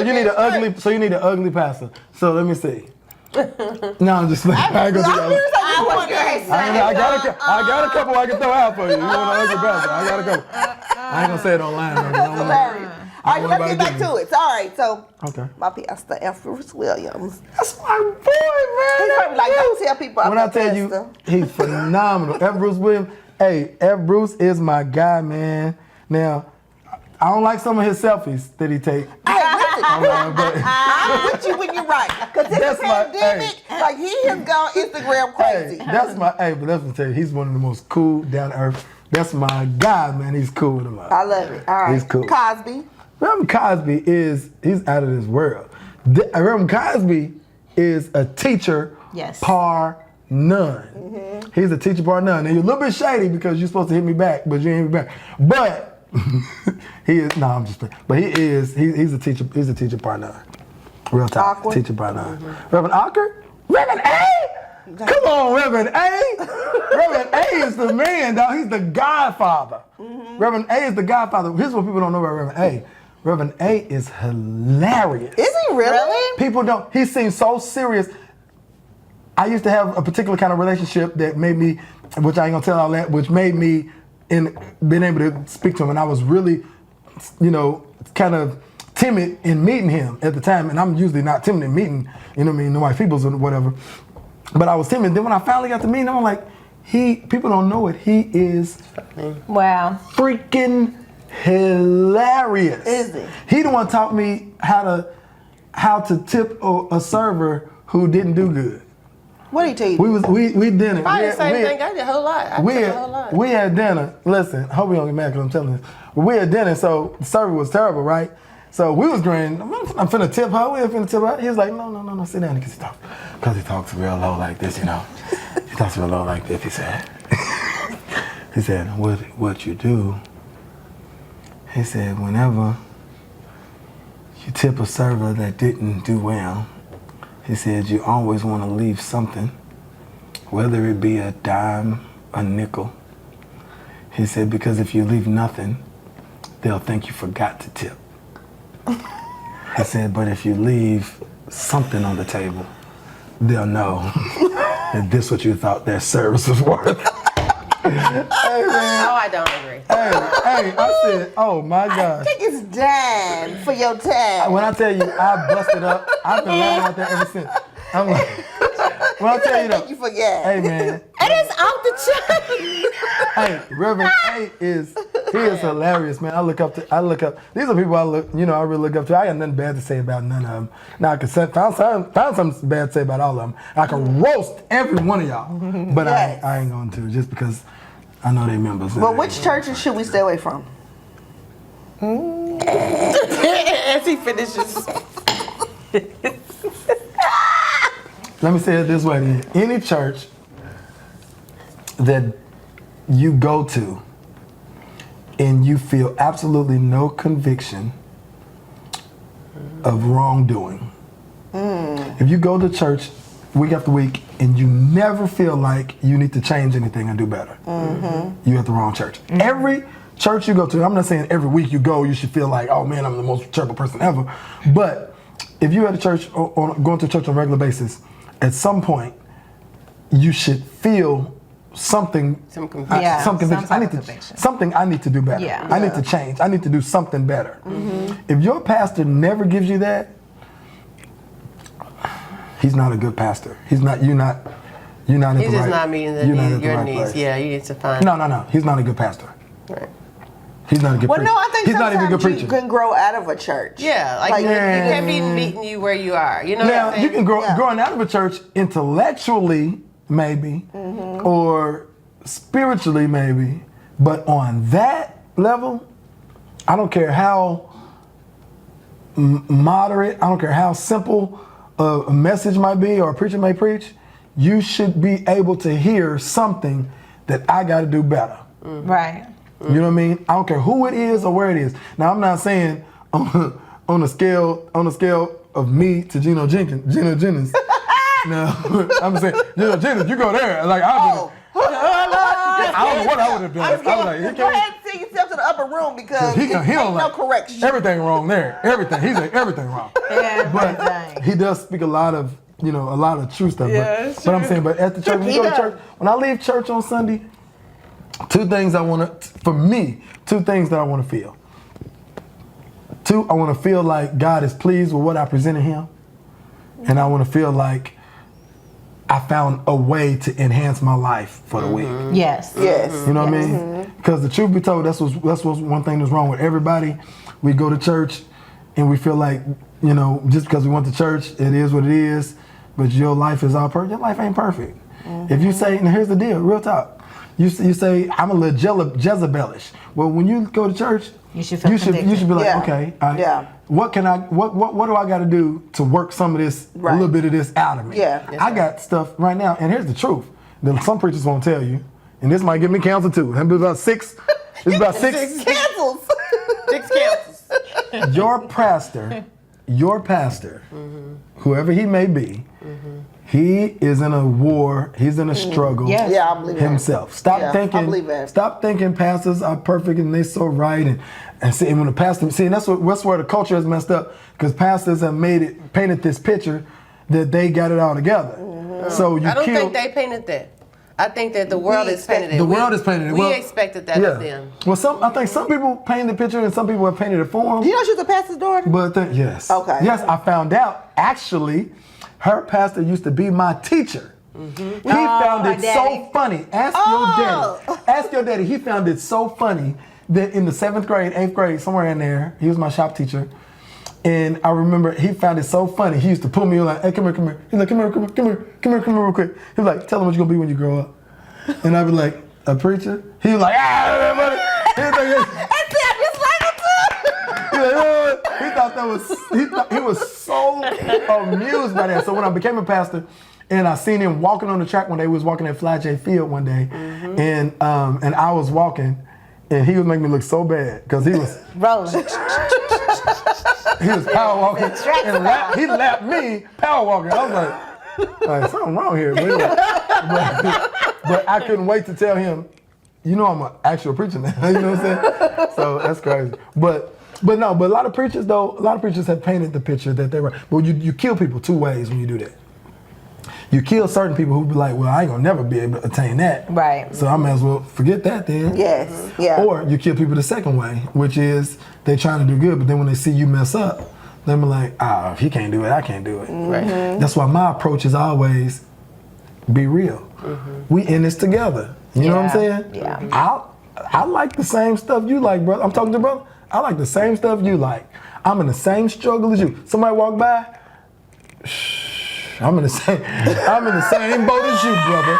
D: you need an ugly pastor. So let me see. No, I'm just like I ain't gonna do that. I got a couple I can throw out for you. You want an ugly pastor? I got a couple. I ain't gonna say it online.
B: That's hilarious. All right, let's get back to it. So, all right, so
D: Okay.
B: my pastor, F. Bruce Williams.
D: That's my boy, man.
B: He's probably like, don't tell people I'm
D: When I
B: your
D: tell you,
B: pastor.
D: he's phenomenal. F. Bruce Williams. Hey, F. Bruce is my guy, man. Now, I don't like some of his selfies that he take.
B: Hey, listen,
D: But
B: I'm with you when you're right. Because this
D: That's my-
B: pandemic, like he has gone Instagram
D: hey,
B: crazy.
D: that's my. Hey, but let me tell you, he's one of the most cool, down to earth. That's my guy, man. He's cool with him.
B: I love it. All right.
D: He's cool.
B: Cosby.
D: Reverend Cosby he's out of this world. Reverend Cosby is a teacher
A: Yes.
D: par none. He's a teacher par none. And you're a little bit shady because you're supposed to hit me back, but you ain't hit me back. But he is, no, I'm just playing. But he's a teacher par none. Real talk,
B: Awkward.
D: teacher par none. Reverend Ocker? Reverend A? Come on, Reverend A. Reverend A is the man, dog. He's the godfather. Reverend A is the godfather. Here's what people don't know about Reverend A. Reverend A is hilarious.
B: Is he really?
D: People don't, he seems so serious. I used to have a particular kind of relationship that made me, which I ain't gonna tell all that, which made me being able to speak to him. And I was really, kind of timid in meeting him at the time. And I'm usually not timid in meeting, the white peoples or whatever. But I was timid. Then when I finally got to meet him, I'm like, people don't know it. He is
A: Wow.
D: freaking hilarious.
B: Is he?
D: He the one taught me how to tip a server who didn't do good.
B: What did he tell you?
D: We dinner.
C: Probably
D: We
C: the same
D: had-
C: thing. I did a whole lot. I
D: we
C: took a
D: had,
C: whole lot.
D: we had dinner. Listen, hope you don't get mad because I'm telling this. But we had dinner, so the server was terrible, right? So we was going, I'm finna tip her. We were finna tip her. He was like, no, sit down because he talks real low like this, He talks real low like this, he said. He said, what you do, he said, whenever you tip a server that didn't do well, he said, you always want to leave something, whether it be a dime, a nickel. He said, because if you leave nothing, they'll think you forgot to tip. He said, but if you leave something on the table, they'll know that this is what you thought their service was worth. Hey, man.
C: Oh, I don't agree.
D: Hey, I said, oh my
B: I
D: gosh.
B: think it's dime for your time.
D: When I tell you, I busted up. I've been laughing out there ever since. I'm like, when I tell you
B: Think
D: though,
B: you forget.
D: hey man,
B: And it's off the chain.
D: hey, Reverend A is hilarious, man. I look up. These are people I really look up to. I got nothing bad to say about none of them. Now I can found something bad to say about all of them. I can roast every one of y'all, but
B: Yes.
D: I ain't going to just because I know they members.
B: Well, which churches should we stay away from?
C: As he finishes.
D: Let me say it this way then. Any church that you go to and you feel absolutely no conviction of wrongdoing. If you go to church week after week and you never feel like you need to change anything and do better, you're at the wrong church. Every church you go to, I'm not saying every week you go, you should feel like, oh man, I'm the most terrible person ever. But if you're at a church or going to church on a regular basis, at some point, you should feel something.
C: Some conviction.
A: Yeah,
D: some conviction.
A: some
D: I
A: type
D: need
A: of
D: to
A: conviction.
D: something. I need to do better.
A: Yeah.
D: I need to change. I need to do something better. If your pastor never gives you that, he's not a good pastor. He's not. You're not. You're not.
C: He's just not meeting
D: you're not at the
C: your
D: right
C: needs.
D: place.
C: Yeah, you need to find.
D: No. He's not a good pastor.
C: Right.
D: He's not a good
B: Well,
D: preacher.
B: no, I think
D: he's not even a good
B: sometimes you
D: preacher.
B: can grow out of a church.
C: Yeah, like you can't be meeting you where you are. You know what I'm
D: Now
C: saying?
D: you can grow
B: Yeah.
D: growing out of a church intellectually, maybe, or spiritually, maybe, but on that level, I don't care how moderate, I don't care how simple a message might be or a preacher may preach. You should be able to hear something that I got to do better.
A: Right.
D: You know what I mean? I don't care who it is or where it is. Now I'm not saying on a scale of me to Gino Jennings. No, I'm saying Gino Jennings, you go there. Like I don't know what I would have done. I was like, he
B: Go
D: can't.
B: ahead and take yourself to the upper room because
D: He don't
B: ain't no
D: like
B: correction.
D: everything wrong there. Everything. He's like everything wrong. But
A: Everything.
D: he does speak a lot of true stuff.
C: Yeah, it's
D: but I'm saying, but at the church, when you go to church, when I leave church on Sunday, two things that I want to feel. 2, I want to feel like God is pleased with what I presented him. And I want to feel like I found a way to enhance my life for the week.
A: Yes.
B: Yes.
D: You know what I mean? Because the truth be told, that's what's one thing that's wrong with everybody. We go to church and we feel like, you know, just because we went to church, it is what it is. But your life is all perfect. Your life ain't perfect. If you say, now here's the deal, real talk. You say, I'm a little Jezebelish. Well, when you go to church,
A: You should feel
D: you should be like,
B: Yeah.
D: okay,
B: Yeah.
D: what do I got to do to work some of this,
B: Right.
D: a little bit of this out of me?
B: Yeah.
D: I got stuff right now, and here's the truth. That some preachers won't tell you, and this might get me canceled too. It's about 6. It's about 6.
B: Cancels.
C: 6 cancels.
D: Your pastor, whoever he may be, he is in a war. He's in a struggle.
A: Yes.
B: Yeah, I believe that.
D: Himself. Stop
B: Yeah, I
D: thinking.
B: believe that.
D: Stop thinking pastors are perfect and they so right and see, and when the pastor and that's where the culture is messed up, because pastors have painted this picture that they got it all together. So you
C: I don't
D: kill.
C: think they painted that. I think that the world is painted it.
D: The world is painted it.
C: We
D: Well,
C: expected that
D: yeah.
C: of them.
D: Well, I think some people paint the picture and some people have painted it for them.
B: You know she's a pastor's daughter?
D: But yes.
B: Okay.
D: Yes, I found out. Actually, her pastor used to be my teacher. He found
A: her
D: it
A: daddy.
D: so funny. Ask your daddy. Ask your daddy. He found it so funny that in the 7th grade, 8th grade, somewhere in there, he was my shop teacher. And I remember he found it so funny. He used to pull me like, hey, come here. He's like, come here real quick. He was like, tell him what you're gonna be when you grow up. And I'd be like, a preacher? He was like, buddy. He was like, he thought that was, he was so amused by that. So when I became a pastor, and I seen him walking on the track one day, we was walking at Fly J Field one day, and I was walking, and he was making me look so bad, because he was
A: Rolling.
D: he was power walking, and he lapped me power walking. I was like something wrong here. But I couldn't wait to tell him, you know, I'm an actual preacher now. You know what I'm saying? So that's crazy. But a lot of preachers have painted the picture that they were. But you kill people 2 ways when you do that. You kill certain people who be like, well, I ain't gonna never be able to attain that.
A: Right.
D: So I may as well forget that then.
B: Yes. Yeah.
D: Or you kill people the second way, which is they trying to do good, but then when they see you mess up, they be like, if he can't do it, I can't do it.
C: Right.
D: That's why my approach is always be real. We in this together. You know what I'm saying?
A: Yeah.
D: I like the same stuff you like, brother. I'm talking to brother. I like the same stuff you like. I'm in the same struggle as you. Somebody walk by, I'm in the same boat as you, brother.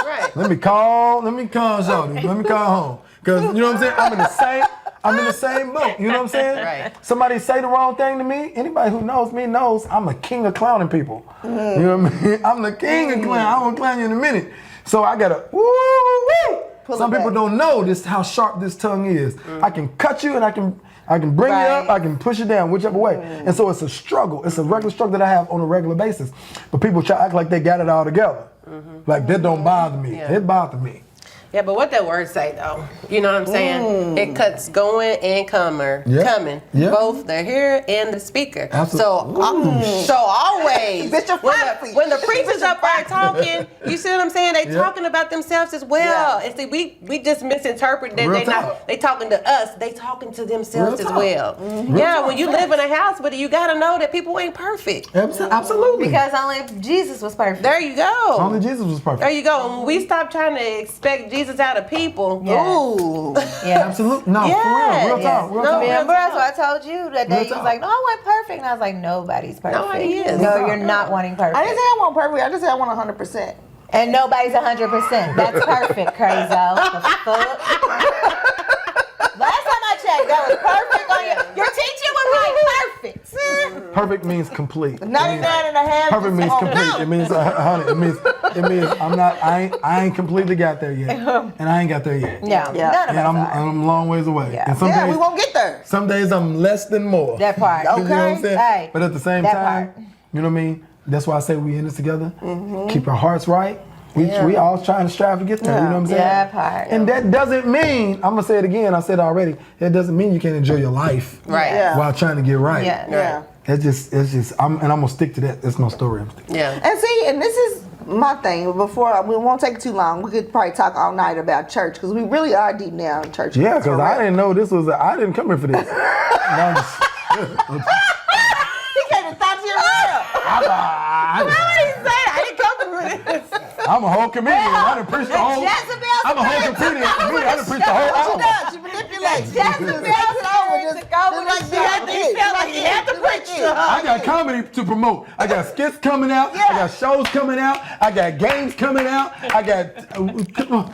C: Right.
D: Let me call Shorty. Let me call home. Cause you know what I'm saying? I'm in the same boat. You know what I'm saying?
C: Right.
D: Somebody say the wrong thing to me. Anybody who knows me knows I'm a king of clowning people. You know what I mean? I'm the king of clown. I won't clown you in a minute. So I gotta woo. Some people don't know this how sharp this tongue is. I can cut you and I can bring you up, I can push you down, whichever way. And so it's a struggle. It's a regular struggle that I have on a regular basis. But people try to act like they got it all together. Like that don't bother me.
C: Yeah.
D: It bothers me.
C: Yeah, but what that word say though? You know what I'm saying? It cuts going and coming.
D: Yeah.
C: Both the hearer and the speaker.
D: Absolutely.
C: So always
B: Bishop Foxy.
C: when the preachers up there talking, you see what I'm saying? They
D: Yeah.
C: talking about themselves as well.
B: Yeah.
C: And see, we just misinterpret that
D: Real talk.
C: they talking to us. They talking to themselves
D: Real
C: as
D: talk.
C: well.
D: Real
C: Yeah,
D: talk.
C: when you live in a house with it, you gotta know that people ain't perfect.
D: Absolutely.
A: Because only Jesus was perfect.
C: There you go.
D: Only Jesus was perfect.
C: There you go. And when we stop trying to expect Jesus out of people,
A: Yeah.
B: Ooh.
A: Yeah.
D: Absolutely. No,
C: Yeah.
D: for real. Real talk. Real
C: No,
D: talk.
A: Remember, so I told you that day
D: Real
A: you was
D: talk.
A: like, no, I want perfect. And I was like, nobody's perfect.
C: Nobody is.
A: No,
D: Real
A: you're
D: talk.
A: not wanting perfect.
B: I didn't say I want perfect. I just said I want 100%.
A: And nobody's 100%. That's perfect, crazo. The fuck? Last time I checked, that was perfect on your teacher was like perfect.
D: Perfect means complete.
B: 99 and a half.
D: Perfect means
B: Oh,
D: complete.
B: no.
D: It means 100. It means I ain't completely got there yet, and I ain't got there yet.
A: Yeah,
B: Yeah.
A: none of
D: And
A: us are.
D: I'm a long ways away.
A: Yeah.
D: And some
B: Yeah, we
D: days,
B: won't get there.
D: some days I'm less than more.
A: That part.
D: You know what I'm saying?
A: Hey,
D: but at the same
A: that
D: time,
A: part.
D: you know what I mean? That's why I say we in this together. Keep our hearts right. We all trying to strive to get there. You know what I'm saying?
A: That part.
D: And that doesn't mean, I'm gonna say it again. I said it already. It doesn't mean you can't enjoy your life
C: right?
B: Yeah.
D: while trying to get right.
A: Yeah.
B: Yeah.
D: It's just. I'm gonna stick to that. That's my story. I'm sticking.
C: Yeah.
B: And see, and this is my thing. Before we won't take too long. We could probably talk all night about church because we really are deep now in church.
D: Yeah, because I didn't know this was. I didn't come here for this. No,
B: came to talk to your real.
C: I didn't come through this.
D: I'm a whole comedian. I done preached the whole.
A: Jezebel's
D: I'm a whole comedian. I done preached the whole
B: What
D: hour.
B: she does? She manipulates.
A: Jezebel's
B: Just like
C: He felt like he had to preach to her.
D: I got comedy to promote. I got skits coming out. I got shows coming out. I got games coming out. I got. We talking.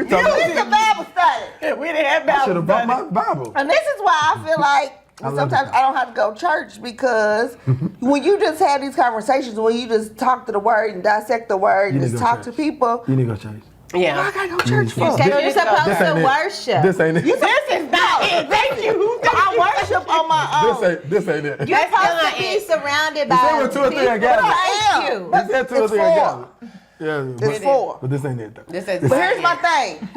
B: It's a Bible study.
C: We didn't have
D: I should have brought
C: Bible
D: my Bible.
B: And this is why I feel like sometimes I don't have to go to church, because when you just have these conversations, when you just talk to the word and dissect the word and
D: You
B: just
D: need to go
B: talk
D: to
B: to
D: church.
B: people,
D: You need to go church.
C: Yeah.
B: I gotta go to church for.
A: You're supposed
D: This
A: to
D: ain't it.
A: worship.
D: This ain't it.
C: This is not it. Thank you.
B: I worship on my own.
D: This ain't it.
A: You're
C: That's
A: supposed
C: not
A: to be
C: it.
A: surrounded
D: He
A: by
D: said with 2 or 3 are gathered.
B: I am.
A: you.
D: He said 2 or
B: It's
D: 3 are
B: four.
D: gathered. Yeah,
B: It's 4.
D: but this ain't it though.
C: This is
B: But here's my thing.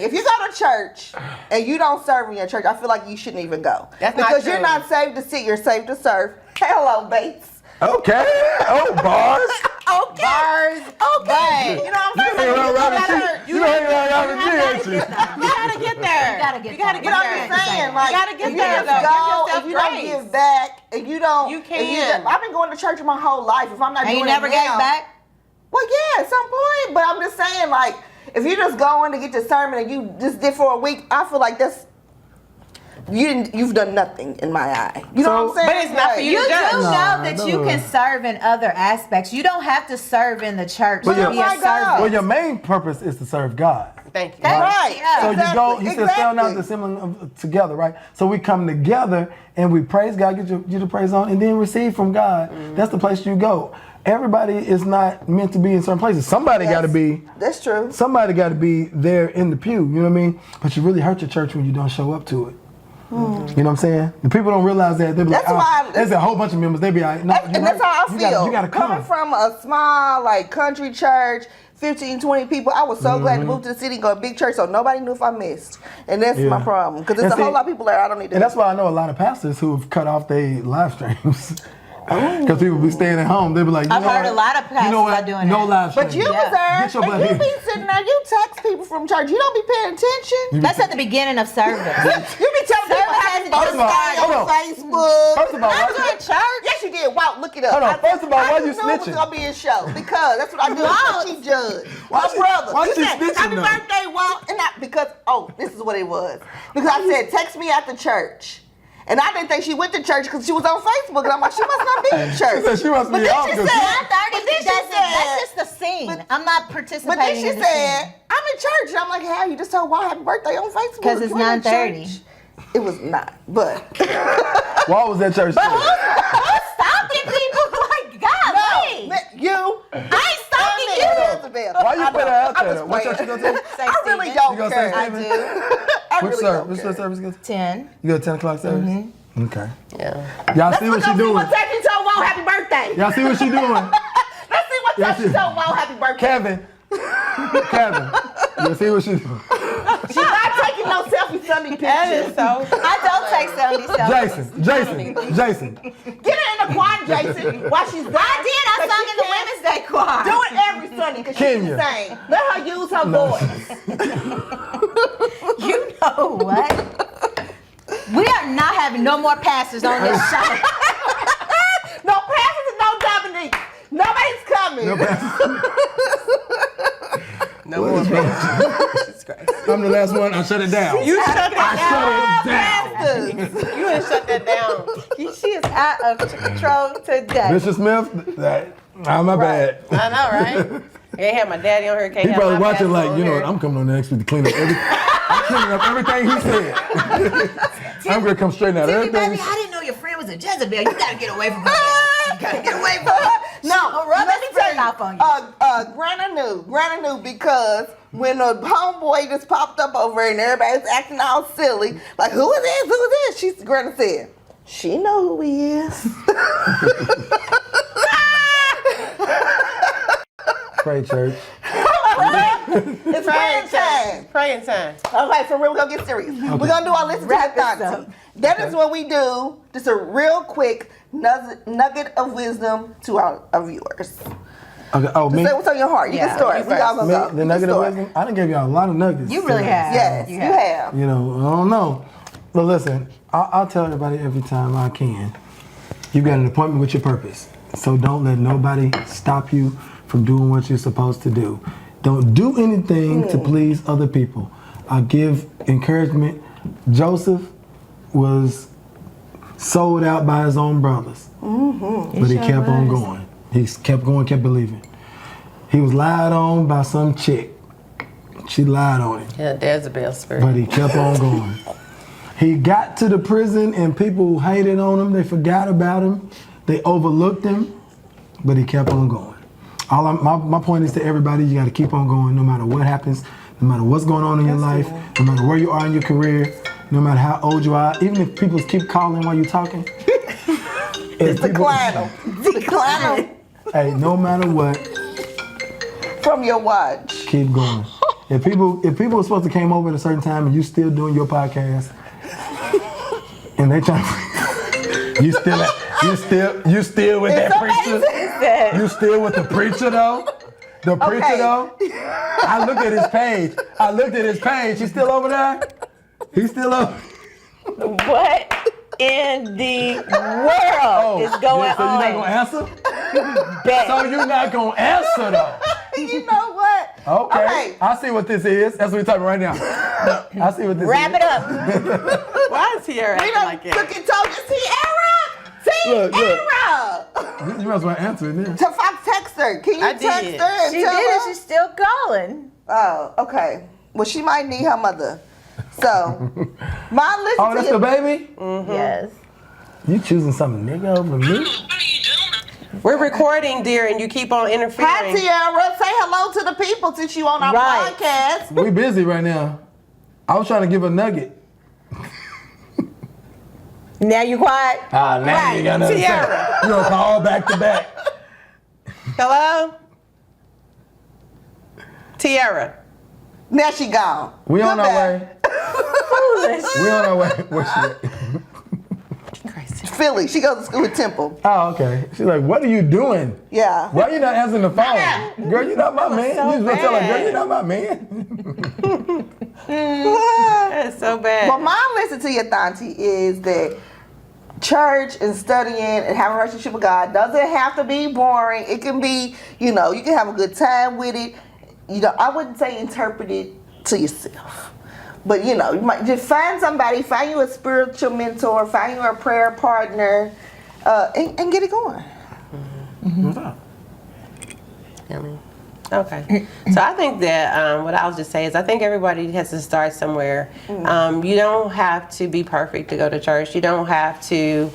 B: If you go to church and you don't serve in your church, I feel like you shouldn't even go.
C: That's not
B: because
C: true.
B: you're not saved to sit, you're saved to serve. Hello, Bates.
D: Okay. Oh, bars.
B: Okay. Bars. Okay. You know what I'm saying?
D: hang around Robin G. You hang around Robin G, ain't you?
C: You gotta get there.
A: You gotta get
C: there.
B: But I'm just saying, like,
C: You gotta get
B: if you
C: there,
B: just
C: though.
B: go,
C: Give
B: if you
C: yourself
B: don't
C: grace.
B: give back, if you don't,
C: You
B: if
C: can.
B: I've been going to church my whole life. If I'm not
A: And
B: doing
A: you never
B: it
A: gave
B: now,
A: back?
B: well, yeah, at some point. But I'm just saying, like, if you just go in to get your sermon and you just did for a week, I feel like you've done nothing in my eye. You know what I'm saying?
C: But it's not for you
A: You
C: to
A: do
C: judge.
A: know
D: Nah,
A: that
D: no.
A: you can serve in other aspects. You don't have to serve in the church
D: But
A: to
D: yeah.
A: be
B: Oh
A: a
B: my God.
A: servant.
D: Well, your main purpose is to serve God.
C: Thank you.
A: That's
B: Right.
A: Yeah.
D: So you go, he
B: Exactly.
D: says, stand out the assembling of together, right? So we come together and we praise God, get your praise on, and then receive from God. That's the place you go. Everybody is not meant to be in certain places. Somebody got to be.
B: That's true.
D: Somebody got to be there in the pew. You know what I mean? But you really hurt your church when you don't show up to it. You know what I'm saying? The people don't realize that. They be
B: That's
D: like,
B: why
D: there's a whole bunch of members. They be like, no,
B: And
D: you're
B: that's
D: right.
B: how I feel.
D: You got to come.
B: Coming from a small, like, country church, 15, 20 people, I was so glad to move to the city and go to a big church so nobody knew if I missed. And that's my problem. Because there's
D: And
B: a whole
D: see,
B: lot of people there I don't need to.
D: And that's why I know a lot of pastors who've cut off their live streams. Because people be staying at home. They be like,
A: I've heard a lot of pastors are doing
D: no
A: that.
D: live stream.
B: But you
A: Yeah.
B: was there,
D: Get your
B: and
D: butt
B: you
D: here.
B: be sitting there, you text people from church. You don't be paying attention.
A: That's at the beginning of service.
B: You be telling people happy
A: Service hasn't even
B: birthday
D: started.
B: on Facebook.
D: First of all,
B: I
D: why-
B: was in church. Yes, you did. Wow, look it up.
D: Hold on. First of all, why
B: I
D: you
B: just knew it
D: snitching?
B: was gonna be a show because that's what I do. I'm a chief judge.
D: Why
B: My
D: she-
B: brother.
D: why
B: You
D: she
B: said,
D: snitching,
B: happy
D: though?
B: birthday, Walt. And not because this is what it was. Because I said text me after church. And I didn't think she went to church because she was on Facebook. And I'm like, she must not be in church.
D: She said she must
B: But
D: be
B: then
D: off
B: she
D: 'cause
B: said,
D: she-
B: but then she
A: That's
B: said,
A: just the scene. I'm not participating
B: but then she
A: in the
B: said,
A: scene.
B: I'm in church. And I'm like, how you just told Walt happy birthday on Facebook?
A: 'Cause it's
B: You ain't in
A: 9:30.
B: church. It was not, but
D: Why was that church?
A: But
D: for?
A: who's stalking people? Like, God,
B: no, you.
A: I ain't stalking you.
B: Jezebel.
D: Why you
B: I
D: put her
B: know.
D: out
B: I'm
D: there?
B: just
D: What
B: playing.
D: church you go to?
A: St.
B: I really
A: Stephen's.
B: don't
D: You gonna
B: care.
D: say
A: I do.
B: I
D: Which
B: really
D: service?
B: don't
D: Which
B: care.
D: service you go to?
A: 10.
D: You go to 10 o'clock service? Okay.
C: Yeah.
D: Y'all
B: Let's
D: see what
B: look
D: she
B: up see
D: doing?
B: what Techie told Walt happy birthday.
D: Y'all see what she doing?
B: Let's see what
D: Yeah,
B: Techie
D: she-
B: told Walt happy birthday.
D: Kevin. You see what she doing?
B: She's not taking no selfie Sunday
C: That is
B: pictures.
C: so.
A: I don't take selfies.
D: Jason.
B: Get her in the choir, Jason, while she's there.
A: I sung in the Women's Day choir.
B: Do it every Sunday because she
D: Kenya.
B: can sing. Let her use her voice.
A: You know what? We are not having no more pastors on this show.
B: No passes and no Dominique. Nobody's coming.
D: No pastor.
C: No more Jesus Christ.
D: I'm the last one. I shut it down.
C: You shut that
D: Shut it down.
B: Pastors.
C: down. You done shut that down.
A: She is out of control today.
D: Mr. Smith, my bad.
C: I know, right? Can't have my daddy on here. Can't
D: He
C: have
D: probably
C: my
D: watching
C: pastor
D: like,
C: on
D: you know
C: here.
D: what, I'm coming on the next week to clean up I'm cleaning up everything he said. I'm gonna come straighten out
A: Timmy,
D: everything.
A: baby, I didn't know your friend was a Jezebel. You gotta get away from her. Baby. You gotta get away from her.
B: No,
A: rub
B: let me
A: that spirit
B: tell
A: off on you.
B: Grandma knew because when the homeboy just popped up over and everybody was acting all silly, like, who is this? Who is this? Grandma said, she know who he is.
D: Pray, church.
B: It's praying time.
C: Praying time.
B: Okay, for real, we're gonna get serious. We're gonna do our listen to
A: Wrap
B: the
A: this
B: Thaunties.
A: up.
B: That is what we do. Just a real quick nugget of wisdom to our viewers.
D: Okay. Oh, me?
B: Say what's on your heart. You
A: Yeah,
B: can start.
A: you
B: We all
A: first.
D: Me?
B: gonna go.
D: The
B: You
D: nugget
B: can
D: of
B: start.
D: wisdom? I done gave y'all a lot of nuggets.
A: You really
D: today.
A: have.
B: Yes, you have.
D: You know, I don't know. But listen, I'll tell everybody every time I can. You got an appointment with your purpose. So don't let nobody stop you from doing what you're supposed to do. Don't do anything to please other people. I give encouragement. Joseph was sold out by his own brothers. But he kept on going. He kept going, kept believing. He was lied on by some chick. She lied on him.
C: Yeah, Jezebel spirit.
D: But he kept on going. He got to the prison and people hated on him. They forgot about him. They overlooked him. But he kept on going. My point is to everybody, you got to keep on going no matter what happens, no matter what's going on in your life, no matter where you are in your career, no matter how old you are, even if people keep calling while you're talking.
B: Decline them. Decline them
D: Hey, no matter what,
B: from your watch.
D: keep going. If people were supposed to came over at a certain time and you still doing your podcast, and they trying, you still with that preacher. You still with the preacher though? The preacher though? I looked at his page. He's still over there? He's still over.
A: What in the world is going
D: so
A: on?
D: you're not gonna answer?
A: Bet.
D: So you're not gonna answer though?
B: You know what?
D: Okay. I see what this is. That's what we're talking right now. I see what this
A: Wrap
D: is.
A: it up.
C: Why is Tierra
B: We
C: acting
B: done
C: like
B: took
C: that?
B: it, told you, Tierra!
D: You must well answer it now.
B: To Fox text her. Can you
C: I
B: text
C: did.
B: her and
A: She
B: tell
A: did
B: her?
A: it. She's still calling.
B: Oh, okay. Well, she might need her mother. So, mom, listen
D: Oh,
B: to
D: that's
B: you.
D: the baby?
A: Yes.
D: You choosing something nigga over me?
C: We're recording, dear, and you keep on interfering.
B: Hi, Tierra. Say hello to the people since you on our
A: Right.
B: podcast.
D: We busy right now. I was trying to give a nugget.
A: Now you quiet?
D: Now
B: Right.
D: you got nothing to say.
C: Tierra.
D: You gonna call back to back.
C: Hello? Tierra.
B: Now she gone.
D: We on our
B: Goodbye.
D: way.
A: Foolish.
D: We on our way. Where's she at?
C: Crazy.
B: Philly. She goes to school with Temple.
D: Oh, okay. She's like, what are you doing?
B: Yeah.
D: Why you not answering the phone? Girl, you're not my man.
C: so
D: You just gonna tell her, girl,
C: bad.
D: you're not my man.
C: That's so bad.
B: What mom listen to your Thauntie is that church and studying and having a relationship with God doesn't have to be boring. It can be, you can have a good time with it. I wouldn't say interpret it to yourself. But, you might just find somebody, find you a spiritual mentor, find you a prayer partner, and get it going.
D: What's up?
C: Okay. So I think that what I'll just say is I think everybody has to start somewhere. You don't have to be perfect to go to church. You don't have to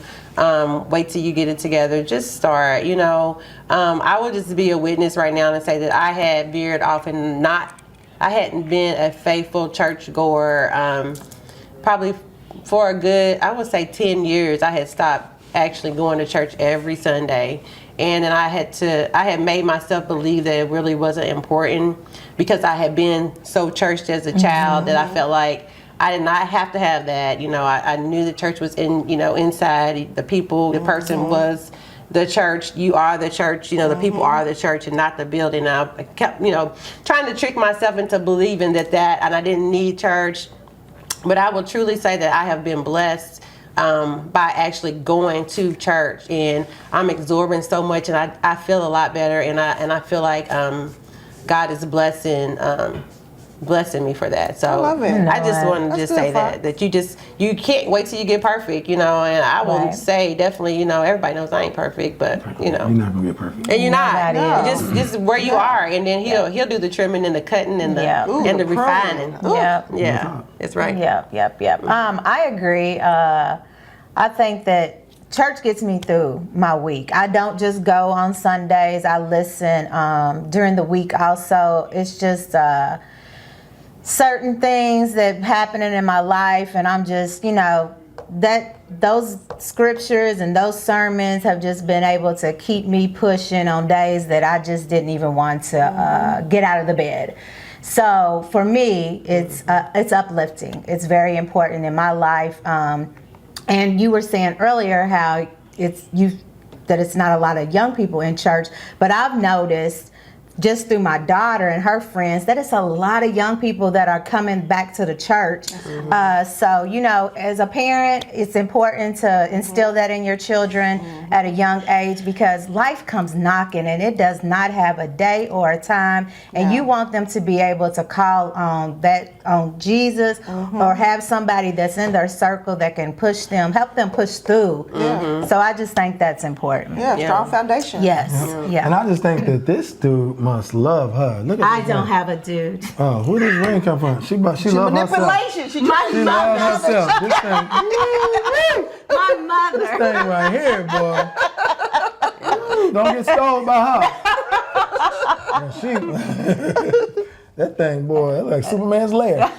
C: wait till you get it together. Just start. I will just be a witness right now and say that I had veered off and I hadn't been a faithful church goer probably for a good, I would say 10 years. I had stopped actually going to church every Sunday. And then I had made myself believe that it really wasn't important because I had been so churched as a child that I felt like I did not have to have that. I knew the church was inside. The people, the person was the church. You are the church. The people are the church and not the building. I kept, trying to trick myself into believing that, and I didn't need church. But I will truly say that I have been blessed by actually going to church, and I'm absorbing so much, and I feel a lot better, and I feel like God is blessing me for that. So
B: I love it.
C: I just want to
B: That's
C: just
B: good,
C: say
B: Fox.
C: that you can't wait till you get perfect, and I will
A: Right.
C: say definitely, everybody knows I ain't perfect, but
D: You're not gonna get perfect.
C: and you're not.
A: Nobody
B: is.
C: Just where you are, and then he'll do the trimming and the cutting and the
A: Yeah.
B: Ooh,
C: and the
B: the
C: refining.
B: pruning.
A: Yep.
C: Yeah, that's right.
A: Yep. I agree. I think that church gets me through my week. I don't just go on Sundays. I listen during the week also. It's just certain things that happening in my life, and I'm just, that those scriptures and those sermons have just been able to keep me pushing on days that I just didn't even want to get out of the bed. So for me, it's uplifting. It's very important in my life. And you were saying earlier how it's not a lot of young people in church, but I've noticed just through my daughter and her friends, that it's a lot of young people that are coming back to the church. So, you know, as a parent, it's important to instill that in your children at a young age, because life comes knocking and it does not have a day or a time. And you want them to be able to call on Jesus, or have somebody that's in their circle that can push them, help them push through. So I just think that's important.
B: Strong foundation.
A: Yes. Yeah.
D: And I just think that this dude must love her. Look at
A: I
D: this
A: don't
D: ring.
A: have a dude.
D: Oh, who does this ring come from? She loves herself.
B: Manipulation. She trying
D: She
B: to
D: loves herself. This thing,
A: My mother.
D: this thing right here, boy. Ooh, don't get stolen by her. Yeah, that thing, boy, it like Superman's lair.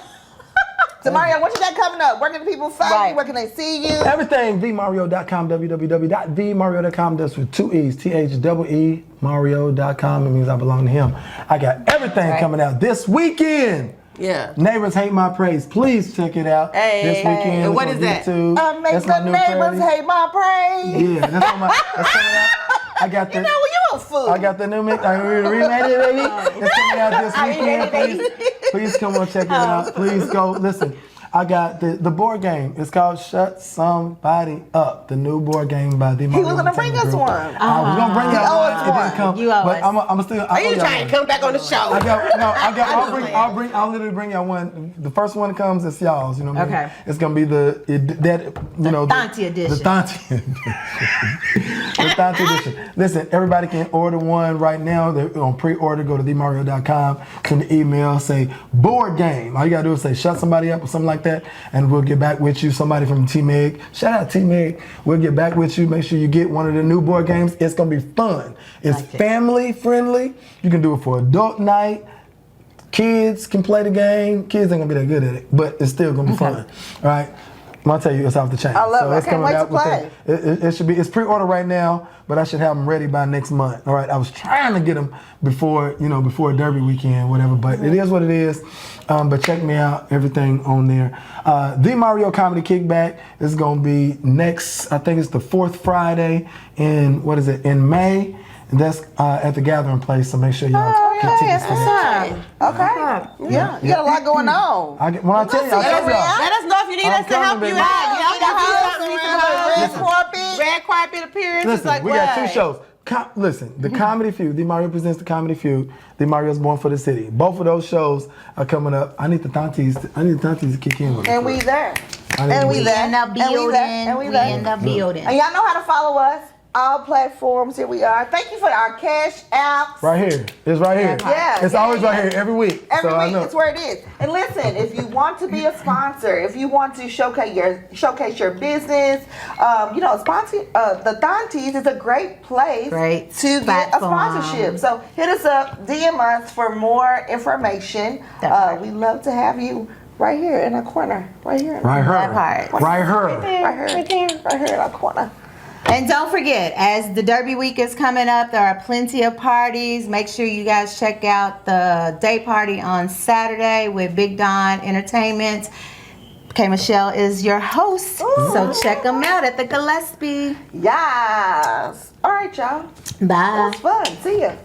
B: So Mario, what you got coming up? Where can the people find you? Where can they see you?
D: Everything, themario.com, www.themario.com. That's with 2 E's, THEE, Mario.com. It means I belong to him. I got everything coming out this weekend.
C: Yeah.
D: Neighbors Hate My Praise. Please check it out this weekend.
C: And what
D: It's
C: is
D: on
C: that?
D: YouTube.
B: Make
D: That's my
B: the
D: new
B: neighbors
D: parody.
B: hate my praise.
D: Yeah, that's coming out. I got the.
B: You know, you want food.
D: I got the new mix. I remade it, baby. It's coming out this weekend. Please come on, check it out. Please go. Listen, I got the board game. It's called Shut Somebody Up. The new board game by the.
B: He was gonna bring us one.
D: I was gonna bring y'all one. It didn't come.
A: You owe
D: but
A: us.
D: I'm still.
C: Are you trying to come back on the show?
D: I'll literally bring y'all one. The first one that comes is y'all's. You know what I mean?
A: Okay.
D: It's gonna be the
A: Thauntie edition.
D: The Thauntie edition. The Thauntie edition. Listen, everybody can order one right now. They're on pre-order. Go to themario.com. Send an email. Say board game. All you gotta do is say shut somebody up or something like that, and we'll get back with you. Somebody from T-Meg. Shout out T-Meg. We'll get back with you. Make sure you get one of the new board games. It's gonna be fun. It's family friendly. You can do it for adult night. Kids can play the game. Kids ain't gonna be that good at it, but it's still gonna be fun. All right. I'm gonna tell you, it's off the chain.
B: I love it. I
D: It's
B: can't
D: coming
B: wait
D: out
B: to play.
D: it should be. It's pre-order right now, but I should have them ready by next month. All right. I was trying to get them before Derby weekend, whatever. But it is what it is. But check me out. Everything on there. The Mario Comedy Kickback is gonna be next. I think it's the 4th Friday in in May. And that's at the Gathering Place. So make sure y'all get tickets for that.
B: Okay. Yeah. You got a lot going on.
D: When I tell you, I'll tell y'all.
C: Let us know if you need us to help
D: coming,
C: you
D: baby.
C: out.
B: You got house around red carpet.
C: Red carpet appearances.
D: Listen,
C: like
D: we
C: what?
D: got 2 shows. Listen, the Comedy Feud. The Mario presents the Comedy Feud. The Mario's Born for the City. Both of those shows are coming up. I need the Thaunties to kick in with me.
B: And we there.
A: And we in the
B: And we
A: building.
B: there.
A: We in the building.
B: And y'all know how to follow us. All platforms, here we are. Thank you for our cash apps.
D: Right here. It's right here.
B: Yeah,
D: It's always right here every week.
B: Every
D: so I
B: week,
D: know.
B: it's where it is. And listen, if you want to be a sponsor, if you want to showcase your business, sponsor the Thaunties is a great place to get a sponsorship. So hit us up, DM us for more information. We love to have you right here in our corner, right here.
D: Right here.
A: That part.
D: Right here.
B: Right here in our corner.
A: And don't forget, as the Derby week is coming up, there are plenty of parties. Make sure you guys check out the day party on Saturday with Big Don Entertainment. K. Michelle is your host, so check them out at the Gillespie.
B: Yes. All right, y'all.
A: Bye.
B: It was fun. See ya.